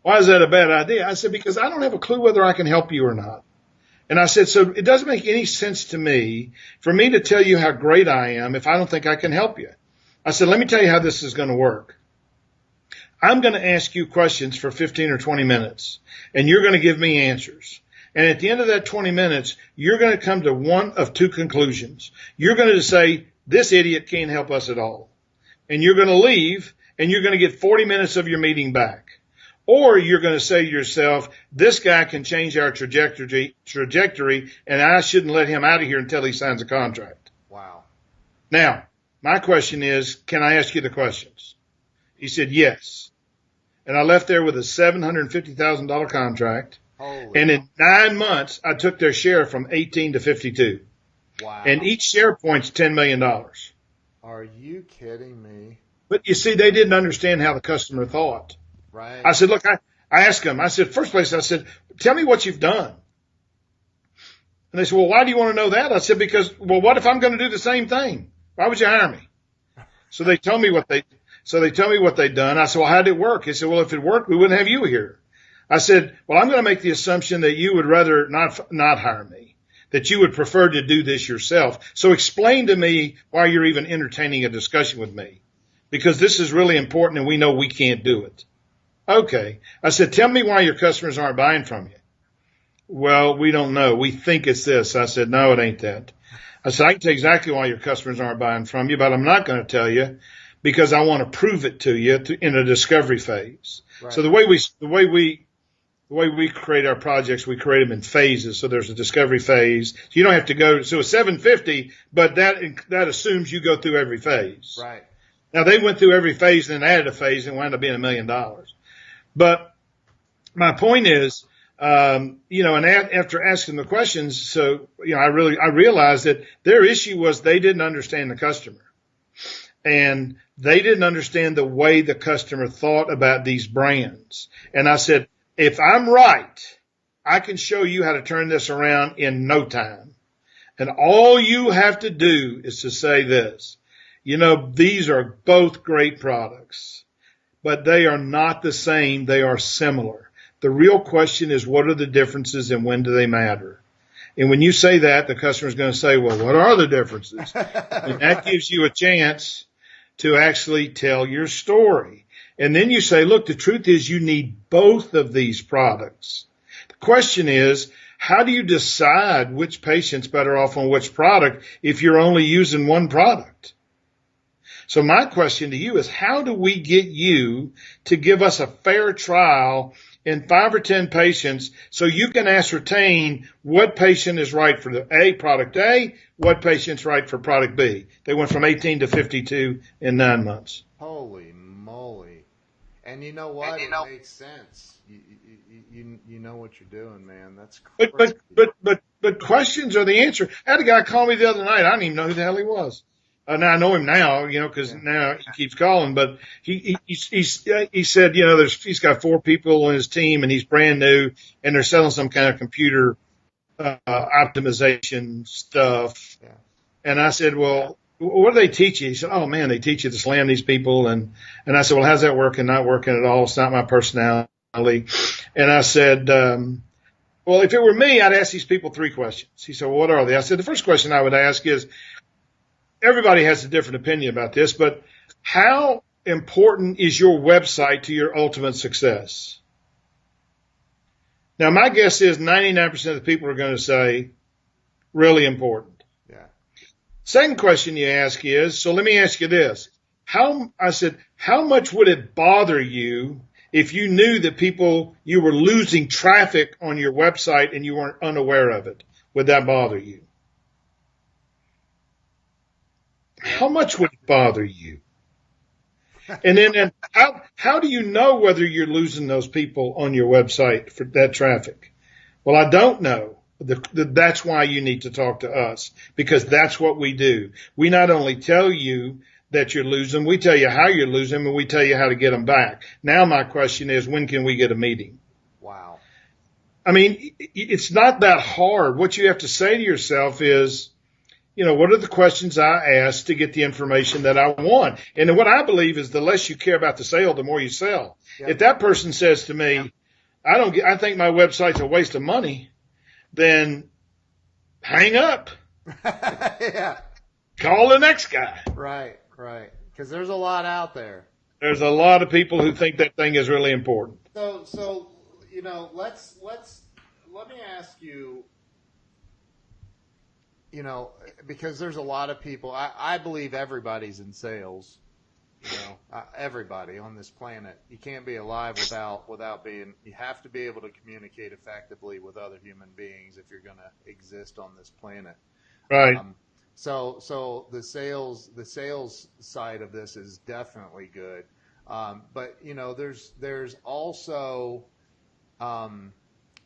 why is that a bad idea? I said, because I don't have a clue whether I can help you or not. And I said, so it doesn't make any sense to me for me to tell you how great I am if I don't think I can help you. I said, let me tell you how this is going to work. I'm going to ask you questions for 15 or 20 minutes, and you're going to give me answers. And at the end of that 20 minutes, you're going to come to one of two conclusions. You're going to say, this idiot can't help us at all. And you're going to leave, and you're going to get 40 minutes of your meeting back. Or you're going to say to yourself, this guy can change our trajectory, and I shouldn't let him out of here until he signs a contract. Wow. Now, my question is, can I ask you the questions? He said, yes. And I left there with a $750,000 contract. Holy. And in 9 months, I took their share from 18 to 52. Wow. And each share point's $10 million. Are you kidding me? But you see, they didn't understand how the customer thought. Right. I said, look, I asked them, I said, first place, I said, tell me what you've done. And they said, well, why do you want to know that? I said, because, well, what if I'm going to do the same thing? Why would you hire me? So they told me what they'd done. I said, well, how did it work? He said, well, if it worked, we wouldn't have you here. I said, well, I'm going to make the assumption that you would rather not hire me, that you would prefer to do this yourself. So explain to me why you're even entertaining a discussion with me, because this is really important and we know we can't do it. Okay. I said, tell me why your customers aren't buying from you. Well, we don't know. We think it's this. I said, no, it ain't that. I said, I can tell you exactly why your customers aren't buying from you, but I'm not going to tell you because I want to prove it to you in a discovery phase. Right. So the way we create our projects, we create them in phases. So there's a discovery phase. So you don't have to go. So it's 750, but that assumes you go through every phase. Right. Now they went through every phase and then added a phase and wound up being $1 million. But my point is, and after asking the questions, so, I realized that their issue was they didn't understand the customer, and they didn't understand the way the customer thought about these brands. And I said, if I'm right, I can show you how to turn this around in no time. And all you have to do is to say this, these are both great products, but they are not the same. They are similar. The real question is, what are the differences and when do they matter? And when you say that, the customer is going to say, well, what are the differences? And that gives you a chance to actually tell your story. And then you say, look, the truth is you need both of these products. The question is, how do you decide which patient's better off on which product if you're only using one product? So my question to you is, how do we get you to give us a fair trial in 5 or 10 patients so you can ascertain what patient is right for the product A, what patient's right for product B? They went from 18 to 52 in 9 months. Holy moly. And you know what? It makes sense. You know what you're doing, man. That's crazy. But questions are the answer. I had a guy call me the other night. I didn't even know who the hell he was. Now I know him now, because now he keeps calling, but he said, he's got 4 people on his team and he's brand new and they're selling some kind of computer, optimization stuff. Yeah. And I said, well, what do they teach you? He said, oh man, they teach you to slam these people. And I said, well, how's that working? Not working at all. It's not my personality. And I said, well, if it were me, I'd ask these people 3 questions. He said, well, what are they? I said, the first question I would ask is, everybody has a different opinion about this, but how important is your website to your ultimate success? Now, my guess is 99% of the people are going to say, really important. Yeah. Second question you ask is, so let me ask you this. How much would it bother you if you knew that you were losing traffic on your website and you weren't unaware of it? Would that bother you? How much would it bother you? And then how do you know whether you're losing those people on your website for that traffic? Well, I don't know. That's why you need to talk to us, because that's what we do. We not only tell you that you're losing, we tell you how you're losing, and we tell you how to get them back. Now my question is, when can we get a meeting? Wow. I mean, it's not that hard. What you have to say to yourself is, what are the questions I ask to get the information that I want? And what I believe is the less you care about the sale, the more you sell. Yep. If that person says to me, I think my website's a waste of money, then hang up. Yeah. Call the next guy. Right. Because there's a lot out there. There's a lot of people who think that thing is really important. So let me ask you, because there's a lot of people, I believe everybody's in sales, everybody on this planet. You can't be alive without being, you have to be able to communicate effectively with other human beings if you're going to exist on this planet. Right. So the sales side of this is definitely good. But there's also,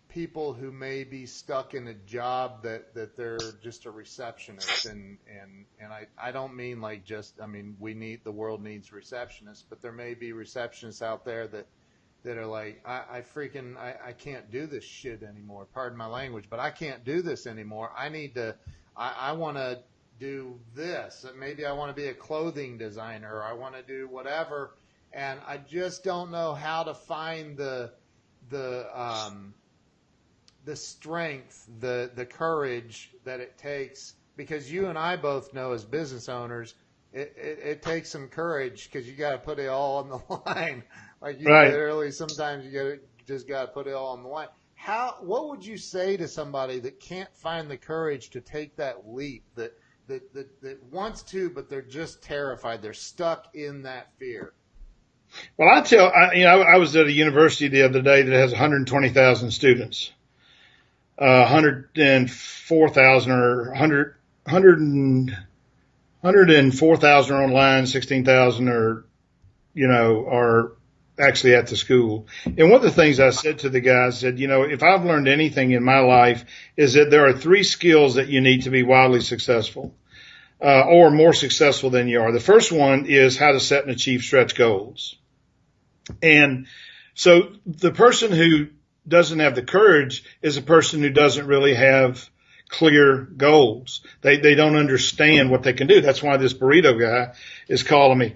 people who may be stuck in a job that they're just a receptionist, and I don't mean the world needs receptionists, but there may be receptionists out there that are like, I can't do this shit anymore. Pardon my language, but I can't do this anymore. I want to do this. Maybe I want to be a clothing designer, or I want to do whatever, and I just don't know how to find the strength, the courage that it takes, because you and I both know as business owners, it takes some courage, because you got to put it all on the line. Like you right. Literally, sometimes you just got to put it all on the line. What would you say to somebody that can't find the courage to take that leap, that wants to, but they're just terrified, they're stuck in that fear? Well, I was at a university the other day that has 120,000 students. 104,000 or 104,000 are online, 16,000 are actually at the school. And one of the things I said to the guys said, if I've learned anything in my life, is that there are 3 skills that you need to be wildly successful, or more successful than you are. The first one is how to set and achieve stretch goals. And so the person who doesn't have the courage is a person who doesn't really have clear goals. They don't understand what they can do. That's why this burrito guy is calling me.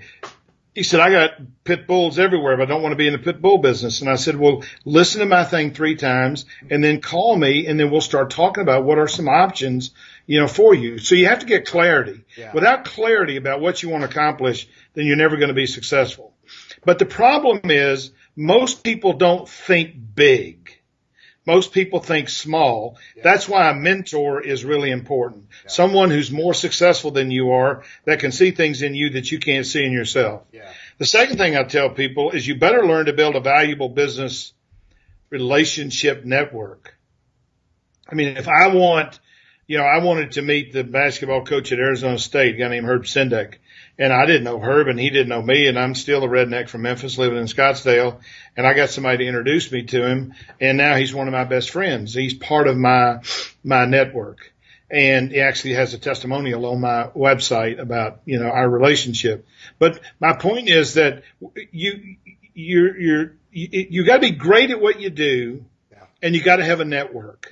He said, I got pit bulls everywhere, but I don't want to be in the pit bull business. And I said, well, listen to my thing 3 times and then call me, and then we'll start talking about what are some options, for you. So you have to get clarity. Yeah. Without clarity about what you want to accomplish, then you're never going to be successful. But the problem is most people don't think big. Most people think small. Yeah. That's why a mentor is really important. Yeah. Someone who's more successful than you are, that can see things in you that you can't see in yourself. Yeah. The second thing I tell people is you better learn to build a valuable business relationship network. I mean, if I wanted to meet the basketball coach at Arizona State, a guy named Herb Sendek. And I didn't know Herb, and he didn't know me, and I'm still a redneck from Memphis living in Scottsdale. And I got somebody to introduce me to him, and now he's one of my best friends. He's part of my network. And he actually has a testimonial on my website about, our relationship. But my point is that you got to be great at what you do, and you got to have a network.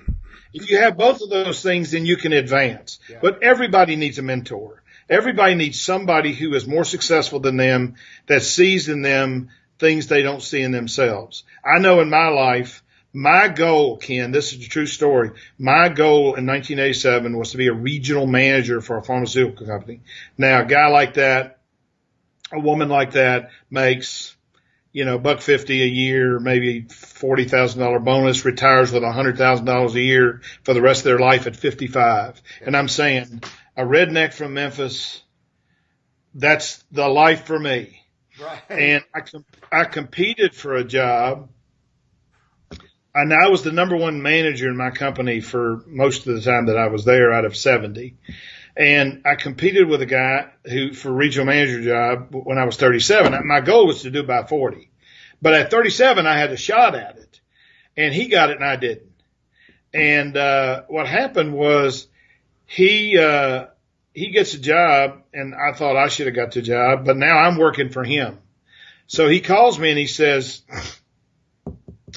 If you have both of those things, then you can advance. Yeah. But everybody needs a mentor. Everybody needs somebody who is more successful than them, that sees in them things they don't see in themselves. I know in my life, my goal, Ken, this is a true story. My goal in 1987 was to be a regional manager for a pharmaceutical company. Now, a guy like that, a woman like that makes, $150 a year, maybe $40,000 bonus, retires with $100,000 a year for the rest of their life at 55. And I'm saying, a redneck from Memphis, that's the life for me. Right. And I competed for a job, and I was the number one manager in my company for most of the time that I was there out of 70. And I competed with a guy for a regional manager job when I was 37. My goal was to do about 40. But at 37, I had a shot at it. And he got it and I didn't. And what happened was he gets a job, and I thought I should have got the job, but now I'm working for him. So he calls me and he says,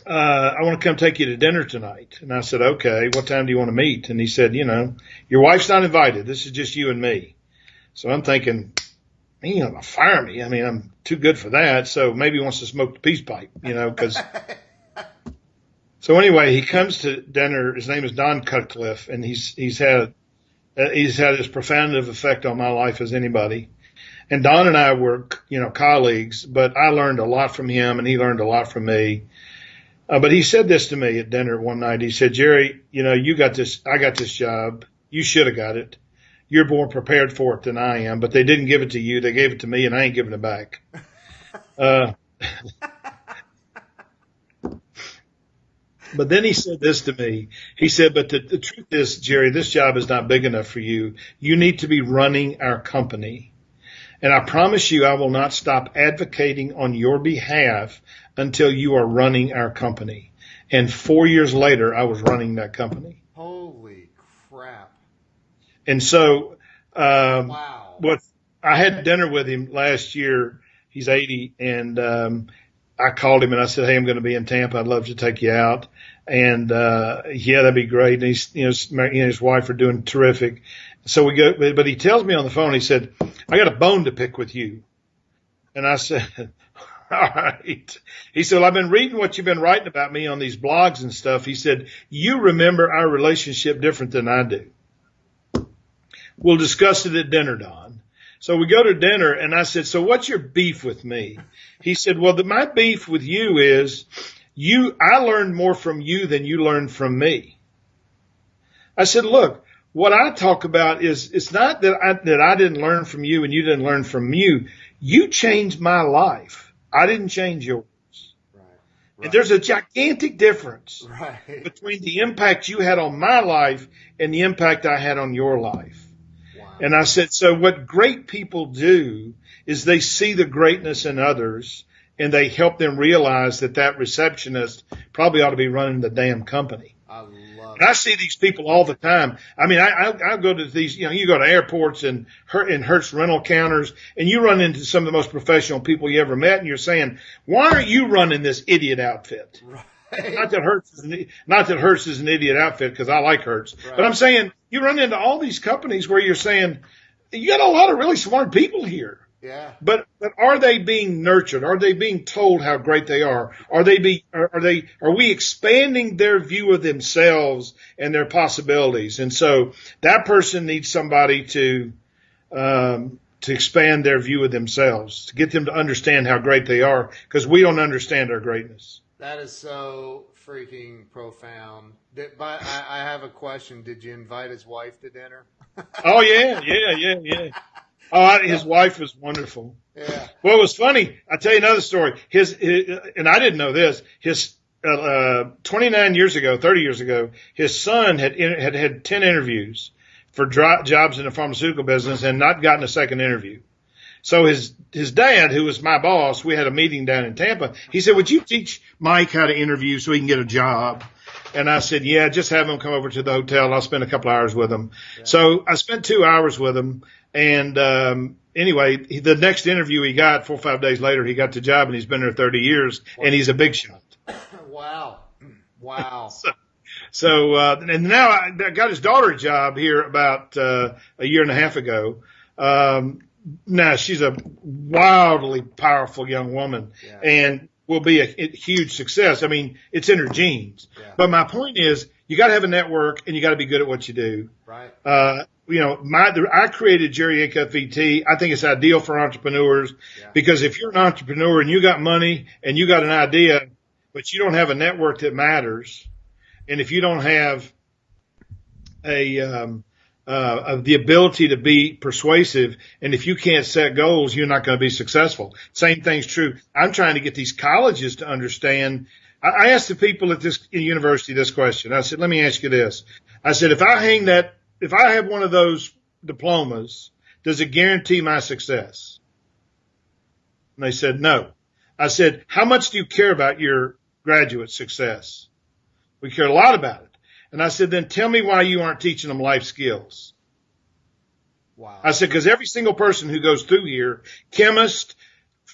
I want to come take you to dinner tonight. And I said, okay, what time do you want to meet? And he said, your wife's not invited. This is just you and me. So I'm thinking, he ain't going to fire me. I mean, I'm too good for that. So maybe he wants to smoke the peace pipe, because. So anyway, he comes to dinner. His name is Don Cutcliffe, and he's had as profound of effect on my life as anybody. And Don and I were, colleagues, but I learned a lot from him and he learned a lot from me. But he said this to me at dinner one night. He said, Jerry, you got this, I got this job. You should have got it. You're more prepared for it than I am, but they didn't give it to you. They gave it to me and I ain't giving it back. But then he said this to me. He said, but the truth is, Jerry, this job is not big enough for you. You need to be running our company. And I promise you, I will not stop advocating on your behalf until you are running our company. And 4 years later, I was running that company. Holy crap. And so, wow. I had dinner with him last year. He's 80. And, I called him and I said, hey, I'm going to be in Tampa. I'd love to take you out. And, yeah, that'd be great. And he's, his wife are doing terrific. So we go, but he tells me on the phone, he said, I got a bone to pick with you. And I said, all right. He said, well, I've been reading what you've been writing about me on these blogs and stuff. He said, you remember our relationship different than I do. We'll discuss it at dinner, Don. So we go to dinner and I said, so what's your beef with me? He said, well, my beef with you is I learned more from you than you learned from me. I said, look, what I talk about is it's not that I didn't learn from you and you didn't learn from you. You changed my life. I didn't change yours. Right. And there's a gigantic difference between the impact you had on my life and the impact I had on your life. Wow. And I said, so what great people do is they see the greatness in others and they help them realize that receptionist probably ought to be running the damn company. I love it. And I see these people all the time. I mean, I go to these, you go to airports and Hertz rental counters and you run into some of the most professional people you ever met and you're saying, why aren't you running this idiot outfit? Right. Not that Hertz is an idiot outfit because I like Hertz, right. But I'm saying you run into all these companies where you're saying you got a lot of really smart people here. Yeah. But are they being nurtured? Are they being told how great they are? Are we expanding their view of themselves and their possibilities? And so that person needs somebody to expand their view of themselves, to get them to understand how great they are, because we don't understand our greatness. That is so freaking profound. But I have a question. Did you invite his wife to dinner? Oh yeah. Oh, his wife was wonderful. Yeah. Well, it was funny. I'll tell you another story. His and I didn't know this. His 29 years ago, 30 years ago, his son had 10 interviews for jobs in the pharmaceutical business and not gotten a second interview. So his dad, who was my boss, we had a meeting down in Tampa. He said, would you teach Mike how to interview so he can get a job? And I said, yeah, just have him come over to the hotel and I'll spend a couple hours with him. Yeah. So I spent 2 hours with him. And anyway, the next interview he got 4 or 5 days later, he got the job and he's been there 30 years and he's a big shot. Wow. So and now I got his daughter a job here about a year and a half ago. Now she's a wildly powerful young woman. Yeah. And will be a huge success. I mean, it's in her genes. Yeah. But my point is, you got to have a network and you got to be good at what you do. Right. I created Jerry Acuff VT. I think it's ideal for entrepreneurs because if you're an entrepreneur and you got money and you got an idea, but you don't have a network that matters, and if you don't have the ability to be persuasive, and if you can't set goals, you're not going to be successful. Same thing's true. I'm trying to get these colleges to understand. I asked the people at this university this question. I said, let me ask you this. I said, if I have one of those diplomas, does it guarantee my success? And they said, no. I said, how much do you care about your graduate success? We care a lot about it. And I said, then tell me why you aren't teaching them life skills. Wow. I said, because every single person who goes through here, chemist,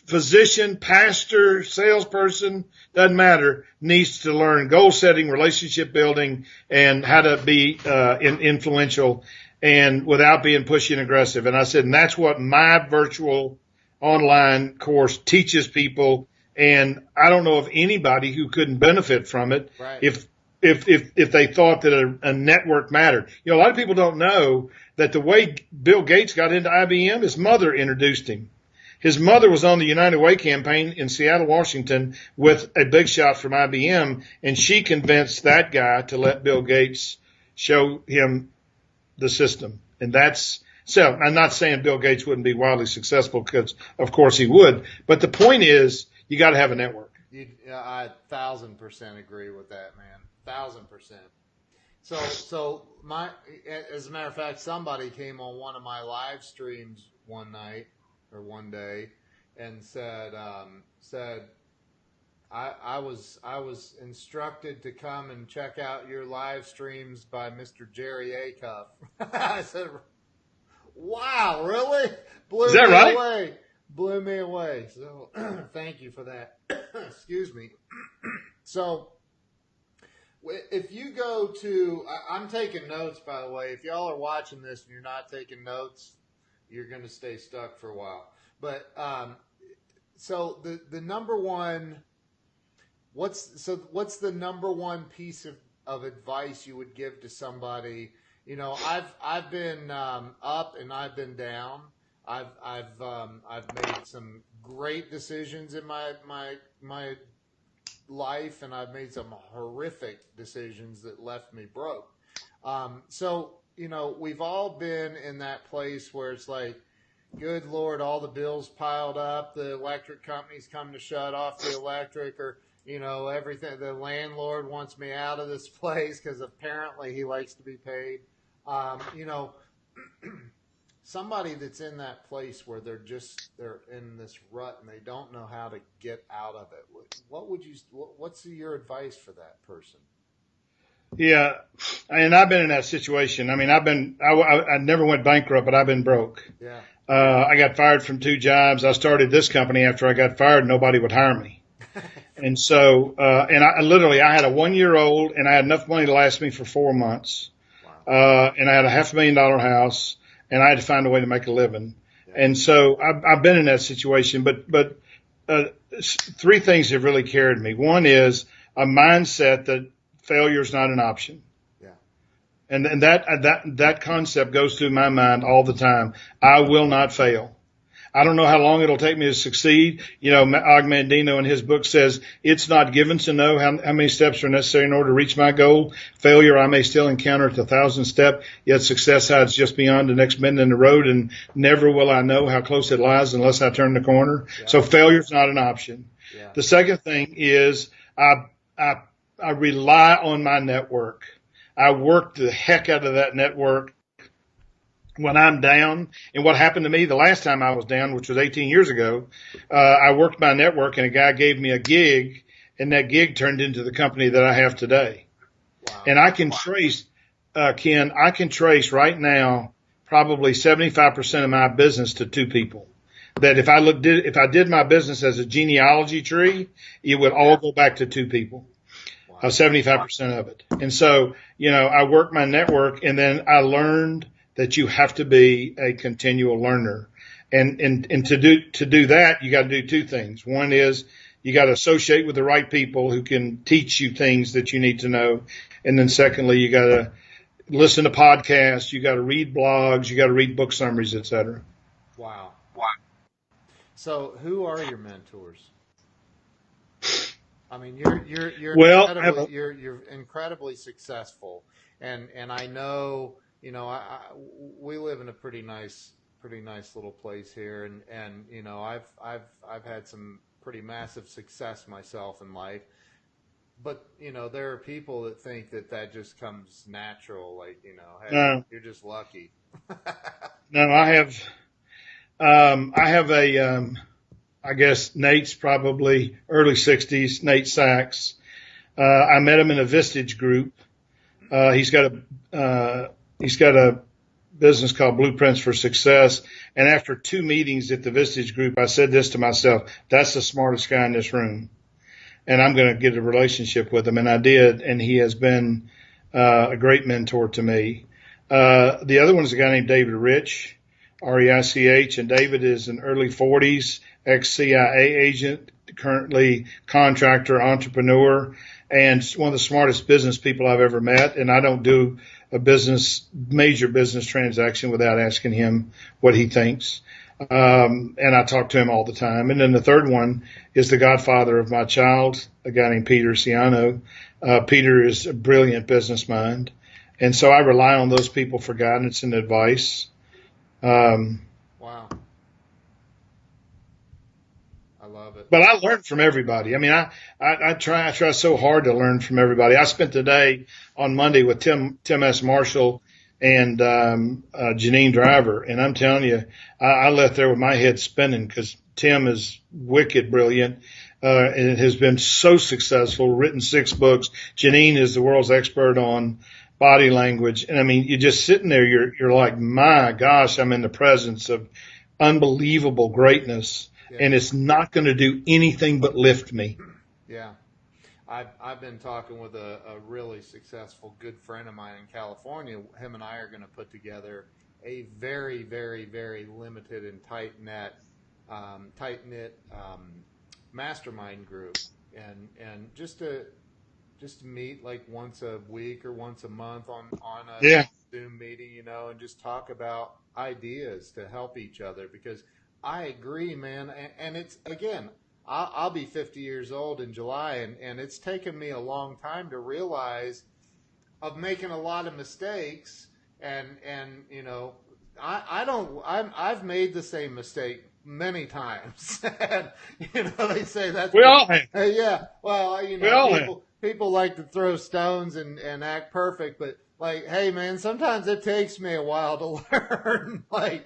physician, pastor, salesperson, doesn't matter, needs to learn goal setting, relationship building, and how to be influential and without being pushy and aggressive. And I said, and that's what my virtual online course teaches people. And I don't know of anybody who couldn't benefit from it if they thought that a network mattered. A lot of people don't know that the way Bill Gates got into IBM, his mother introduced him. His mother was on the United Way campaign in Seattle, Washington with a big shot from IBM, and she convinced that guy to let Bill Gates show him the system. And so I'm not saying Bill Gates wouldn't be wildly successful because, of course, he would. But the point is you got to have a network. I 1,000% agree with that, man. 1,000%. So as a matter of fact, somebody came on one of my live streams one night or one day and said I was instructed to come and check out your live streams by Mr. Jerry Acuff. I said, wow, really? Blew Is that me right? away. Blew me away. So thank you for that. Excuse me. So if you go to, I'm taking notes, by the way. If y'all are watching this and you're not taking notes, you're going to stay stuck for a while. But so the number one, what's the number one piece of advice you would give to somebody? I've been up and I've been down. I've made some great decisions in my life, and I've made some horrific decisions that left me broke. So we've all been in that place where it's like, good Lord, all the bills piled up, the electric company's come to shut off the electric, or everything. The landlord wants me out of this place because apparently he likes to be paid. Somebody that's in that place where they're in this rut and they don't know how to get out of it. What's your advice for that person? Yeah. And I've been in that situation. I mean, I never went bankrupt, but I've been broke. Yeah. I got fired from 2 jobs. I started this company after I got fired. Nobody would hire me. And so, and I had a 1-year-old and I had enough money to last me for 4 months. Wow. And I had a $500,000 house. And I had to find a way to make a living. Yeah. And so I've been in that situation, but 3 things have really carried me. One is a mindset that failure is not an option. Yeah. And that concept goes through my mind all the time. I will not fail. I don't know how long it'll take me to succeed. Og Mandino in his book says it's not given to know how many steps are necessary in order to reach my goal. Failure I may still encounter at the 1,000th step, yet success hides just beyond the next bend in the road, and never will I know how close it lies unless I turn the corner. Yeah. So failure's not an option. Yeah. The second thing is I rely on my network. I work the heck out of that network when I'm down. And what happened to me the last time I was down, which was 18 years ago, I worked my network and a guy gave me a gig, and that gig turned into the company that I have today. Wow. And I can trace, Ken, right now probably 75% of my business to 2 people. That if I did my business as a genealogy tree, it would all go back to 2 people. Wow. 75% of it. And so, I worked my network, and then I learned that you have to be a continual learner. And to do that, you got to do 2 things. One is You got to associate with the right people who can teach you things that you need to know. And then secondly, you got to listen to podcasts. You got to read blogs. You got to read book summaries, et cetera. Wow. So, who are your mentors? I mean, Well, you're incredibly successful, and I know, we live in a pretty nice little place here, and I've had some pretty massive success myself in life, but there are people that think that just comes natural, like hey, you're just lucky. no, I have I guess Nate's probably early 60s, Nate Sachs. I met him in a Vistage group. He's got a business called Blueprints for Success. And after 2 meetings at the Vistage group, I said this to myself: that's the smartest guy in this room, and I'm going to get a relationship with him. And I did, and he has been a great mentor to me. The other one is a guy named David Rich, R-E-I-C-H, and David is an early 40s ex-CIA agent, currently contractor, entrepreneur, and one of the smartest business people I've ever met. And I don't do a major business transaction without asking him what he thinks. And I talk to him all the time. And then the third one is the godfather of my child, a guy named Peter Ciano. Peter is a brilliant business mind. And so I rely on those people for guidance and advice. Wow. I love it. But I learn from everybody. I mean, I try so hard to learn from everybody. I spent the day on Monday with Tim S. Marshall and Janine Driver, and I'm telling you, I left there with my head spinning because Tim is wicked brilliant and has been so successful, written 6 books. Janine is the world's expert on body language. And I mean, you're just sitting there, you're like, my gosh, I'm in the presence of unbelievable greatness. Yeah. And it's not going to do anything but lift me. Yeah. I've been talking with a really successful good friend of mine in California. Him and I are going to put together a very, very, very limited and tight-knit mastermind group, and just to meet like once a week or once a month on a Zoom meeting, and just talk about ideas to help each other, because I agree, man. And it's, again, I'll be 50 years old in July, and it's taken me a long time to realize of making a lot of mistakes. And I've made the same mistake many times. And, they say that's, we all have. Yeah. Well, people like to throw stones and act perfect, but like, hey man, sometimes it takes me a while to learn. I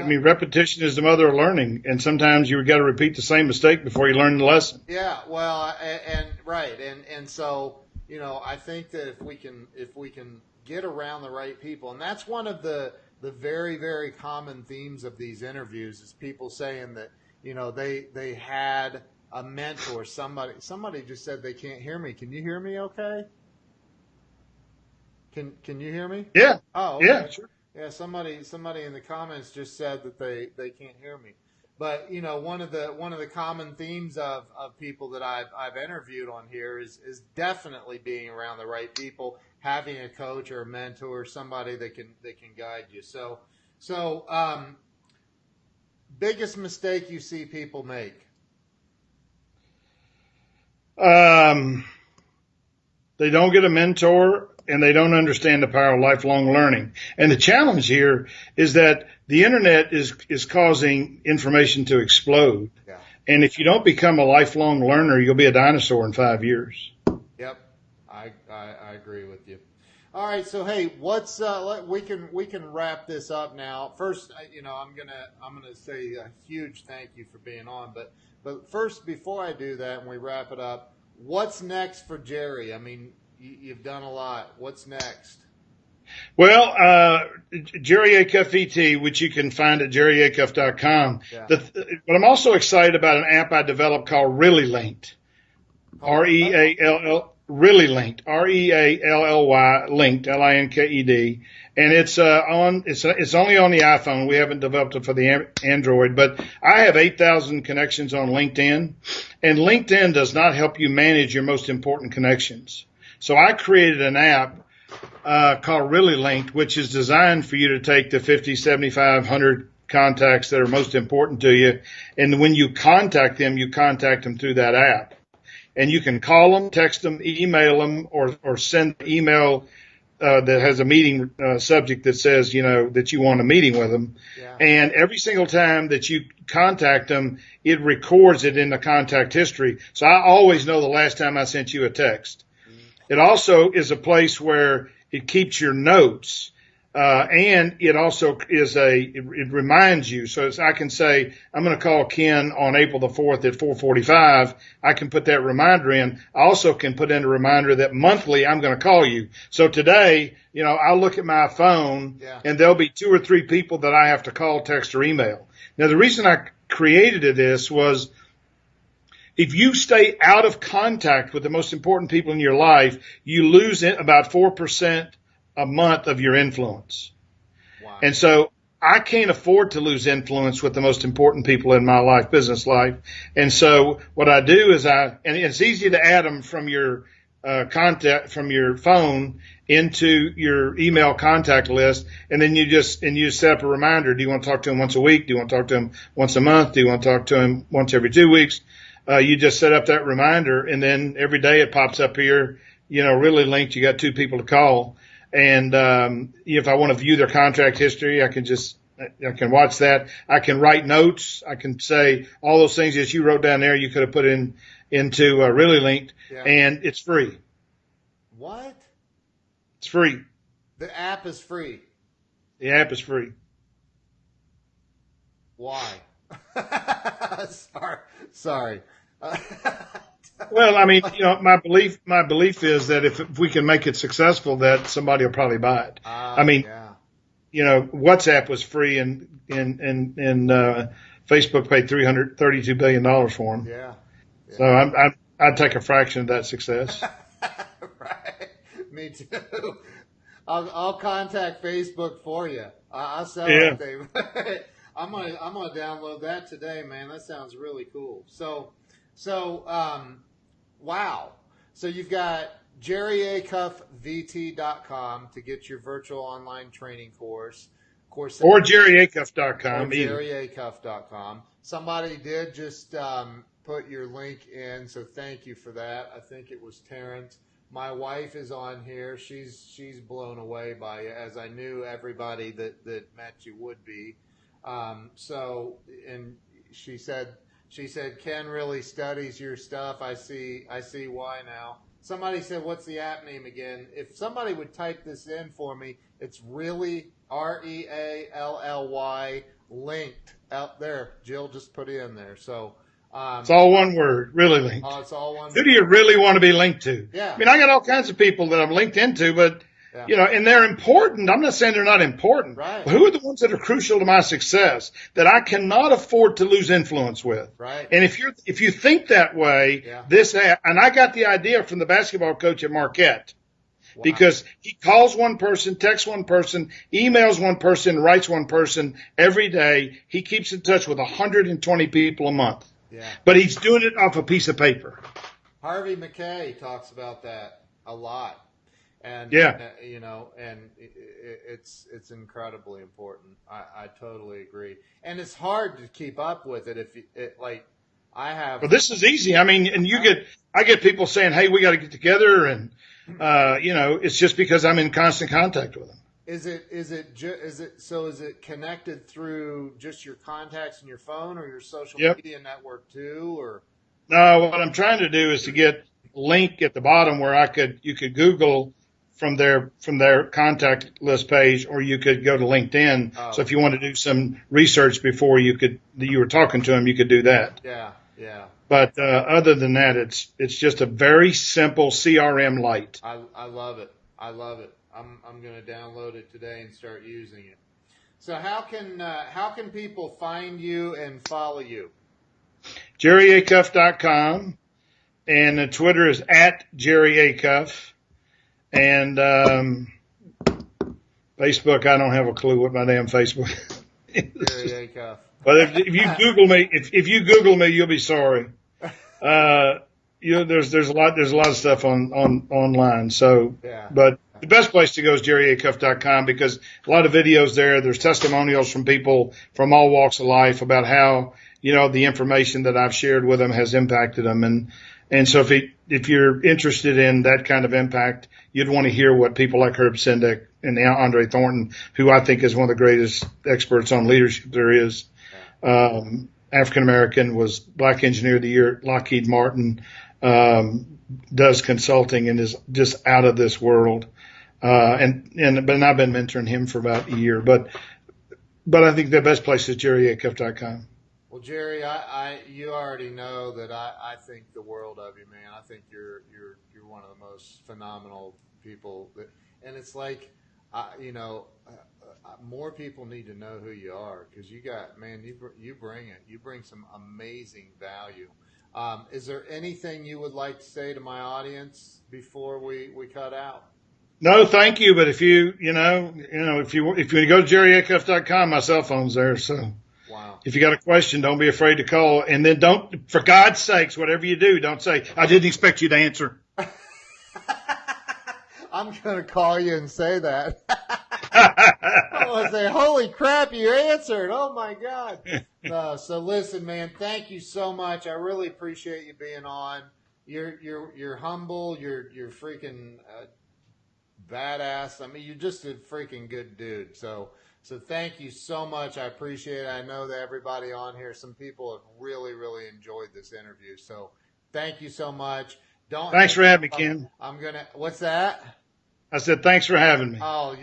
mean, repetition is the mother of learning, and sometimes you got to repeat the same mistake before you learn the lesson. Yeah, well, and so I think that if we can get around the right people, and that's one of the very, very common themes of these interviews, is people saying that they had a mentor. Somebody just said they can't hear me. Can you hear me? Okay. Can you hear me? Yeah. Oh, okay. Yeah, sure. Yeah, somebody in the comments just said that they can't hear me. But one of the common themes of people that I've interviewed on here is definitely being around the right people, having a coach or a mentor, somebody that can guide you. So biggest mistake you see people make? They don't get a mentor, and they don't understand the power of lifelong learning. And the challenge here is that the internet is causing information to explode. Yeah. And if you don't become a lifelong learner, you'll be a dinosaur in 5 years. Yep. I agree with you. All right. So, hey, we can wrap this up now. First, I'm gonna say a huge thank you for being on. But first, before I do that and we wrap it up, what's next for Jerry? I mean, you've done a lot. What's next? Well, Jerry Acuff ET, which you can find at jerryacuff.com. Yeah. But I'm also excited about an app I developed called Really Linked. Really Linked, Really, linked, Linked, and it's it's only on the iPhone. We haven't developed it for the Android, but I have 8,000 connections on LinkedIn, and LinkedIn does not help you manage your most important connections. So I created an app called Really Linked, which is designed for you to take the 50, 75, 100 contacts that are most important to you, and when you contact them through that app. And you can call them, text them, email them, or send an email that has a meeting subject that says, that you want a meeting with them. Yeah. And every single time that you contact them, it records it in the contact history. So I always know the last time I sent you a text. Mm-hmm. It also is a place where it keeps your notes. And it also it reminds you. So I can say, I'm going to call Ken on April the 4th at 4:45. I can put that reminder in. I also can put in a reminder that monthly I'm going to call you. So today, I'll look at my phone and there'll be 2 or 3 people that I have to call, text, or email. Now, the reason I created this was if you stay out of contact with the most important people in your life, you lose about 4% a month of your influence. Wow. And so I can't afford to lose influence with the most important people in my life, business life. And so what I do is and it's easy to add them from your contact, from your phone into your email contact list. And then you set up a reminder. Do you want to talk to them once a week? Do you want to talk to them once a month? Do you want to talk to them once every 2 weeks? You just set up that reminder, and then every day it pops up here, Really Linked. You got 2 people to call. And if I want to view their contract history, I can watch that. I can write notes. I can say all those things that you wrote down there. You could have put into Really Linked, and it's free. What? It's free. The app is free. The app is free. Why? Sorry. Well, I mean, my belief is that if we can make it successful, that somebody will probably buy it. WhatsApp was free, and Facebook paid $332 billion for them. Yeah. So I'd take a fraction of that success. Right. Me too. I'll contact Facebook for you. I'll sell it, Dave. I'm gonna download that today, man. That sounds really cool. So, wow. So you've got JerryAcuffVT.com to get your virtual online training course. Or JerryAcuff.com. Or JerryAcuff.com. Somebody did just put your link in, so thank you for that. I think it was Terrence. My wife is on here. She's blown away by you, as I knew everybody that met you would be. And she said, Ken really studies your stuff. I see why now. Somebody said, what's the app name again? If somebody would type this in for me, it's Really, Really, Linked out there. Jill just put it in there. So it's all one word, Really Linked. Oh, it's all one Who do you really want to be linked to? Yeah. I mean, I got all kinds of people that I'm linked into, but and they're important. I'm not saying they're not important. Right. But who are the ones that are crucial to my success that I cannot afford to lose influence with? Right. And if you think that way, this app, and I got the idea from the basketball coach at Marquette. Wow. Because he calls one person, texts one person, emails one person, writes one person every day. He keeps in touch with 120 people a month. Yeah. But he's doing it off a piece of paper. Harvey McKay talks about that a lot. And, it's incredibly important. I totally agree. And it's hard to keep up with it I have. Well, this is easy. I mean, and I get people saying, hey, we got to get together. And, it's just because I'm in constant contact with them. Is it connected through just your contacts in your phone or your social media network too, or? No, what I'm trying to do is to get a link at the bottom where you could Google from their contact list page, or you could go to LinkedIn. Oh. So if you want to do some research before you were talking to them, you could do that. Yeah. Yeah. But other than that, it's just a very simple CRM light. I love it. I'm going to download it today and start using it. So how can people find you and follow you? JerryAcuff.com, And Twitter is at Jerry Acuff. And Facebook, I don't have a clue what my damn Facebook is. Jerry Acuff. But if you Google me, if you Google me, you'll be sorry. There's a lot of stuff online. So, Yeah. But the best place to go is jerryacuff.com because a lot of videos there. There's testimonials from people from all walks of life about how, the information that I've shared with them has impacted them. And so if you're interested in that kind of impact, you'd want to hear what people like Herb Sendek and Andre Thornton, who I think is one of the greatest experts on leadership there is. African American, was Black Engineer of the Year at Lockheed Martin, does consulting and is just out of this world. But I've been mentoring him for about a year. But I think the best place is jerryacuff.com. Well, Jerry, you already know that I think the world of you, man. I think you're one of the most phenomenal people. And it's like, more people need to know who you are because you bring it. You bring some amazing value. Is there anything you would like to say to my audience before we cut out? No, thank you. But if you go to jerryacuff.com, my cell phone's there. So. Wow. If you got a question, don't be afraid to call. And then don't, for God's sakes, whatever you do, don't say, I didn't expect you to answer. I'm going to call you and say that. I'm going to say, holy crap, you answered. Oh, my God. No, so listen, man, thank you so much. I really appreciate you being on. You're humble. You're freaking badass. I mean, you're just a freaking good dude. So thank you so much. I appreciate it. I know that everybody on here, some people have really, really enjoyed this interview. So thank you so much. Thanks for having me, Ken. What's that? I said, thanks for having me. Oh,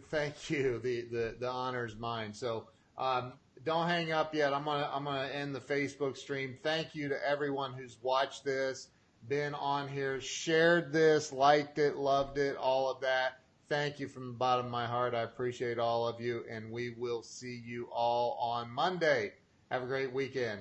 thank you. The honor is mine. So, don't hang up yet. I'm gonna end the Facebook stream. Thank you to everyone who's watched this, been on here, shared this, liked it, loved it, all of that. Thank you from the bottom of my heart. I appreciate all of you, and we will see you all on Monday. Have a great weekend.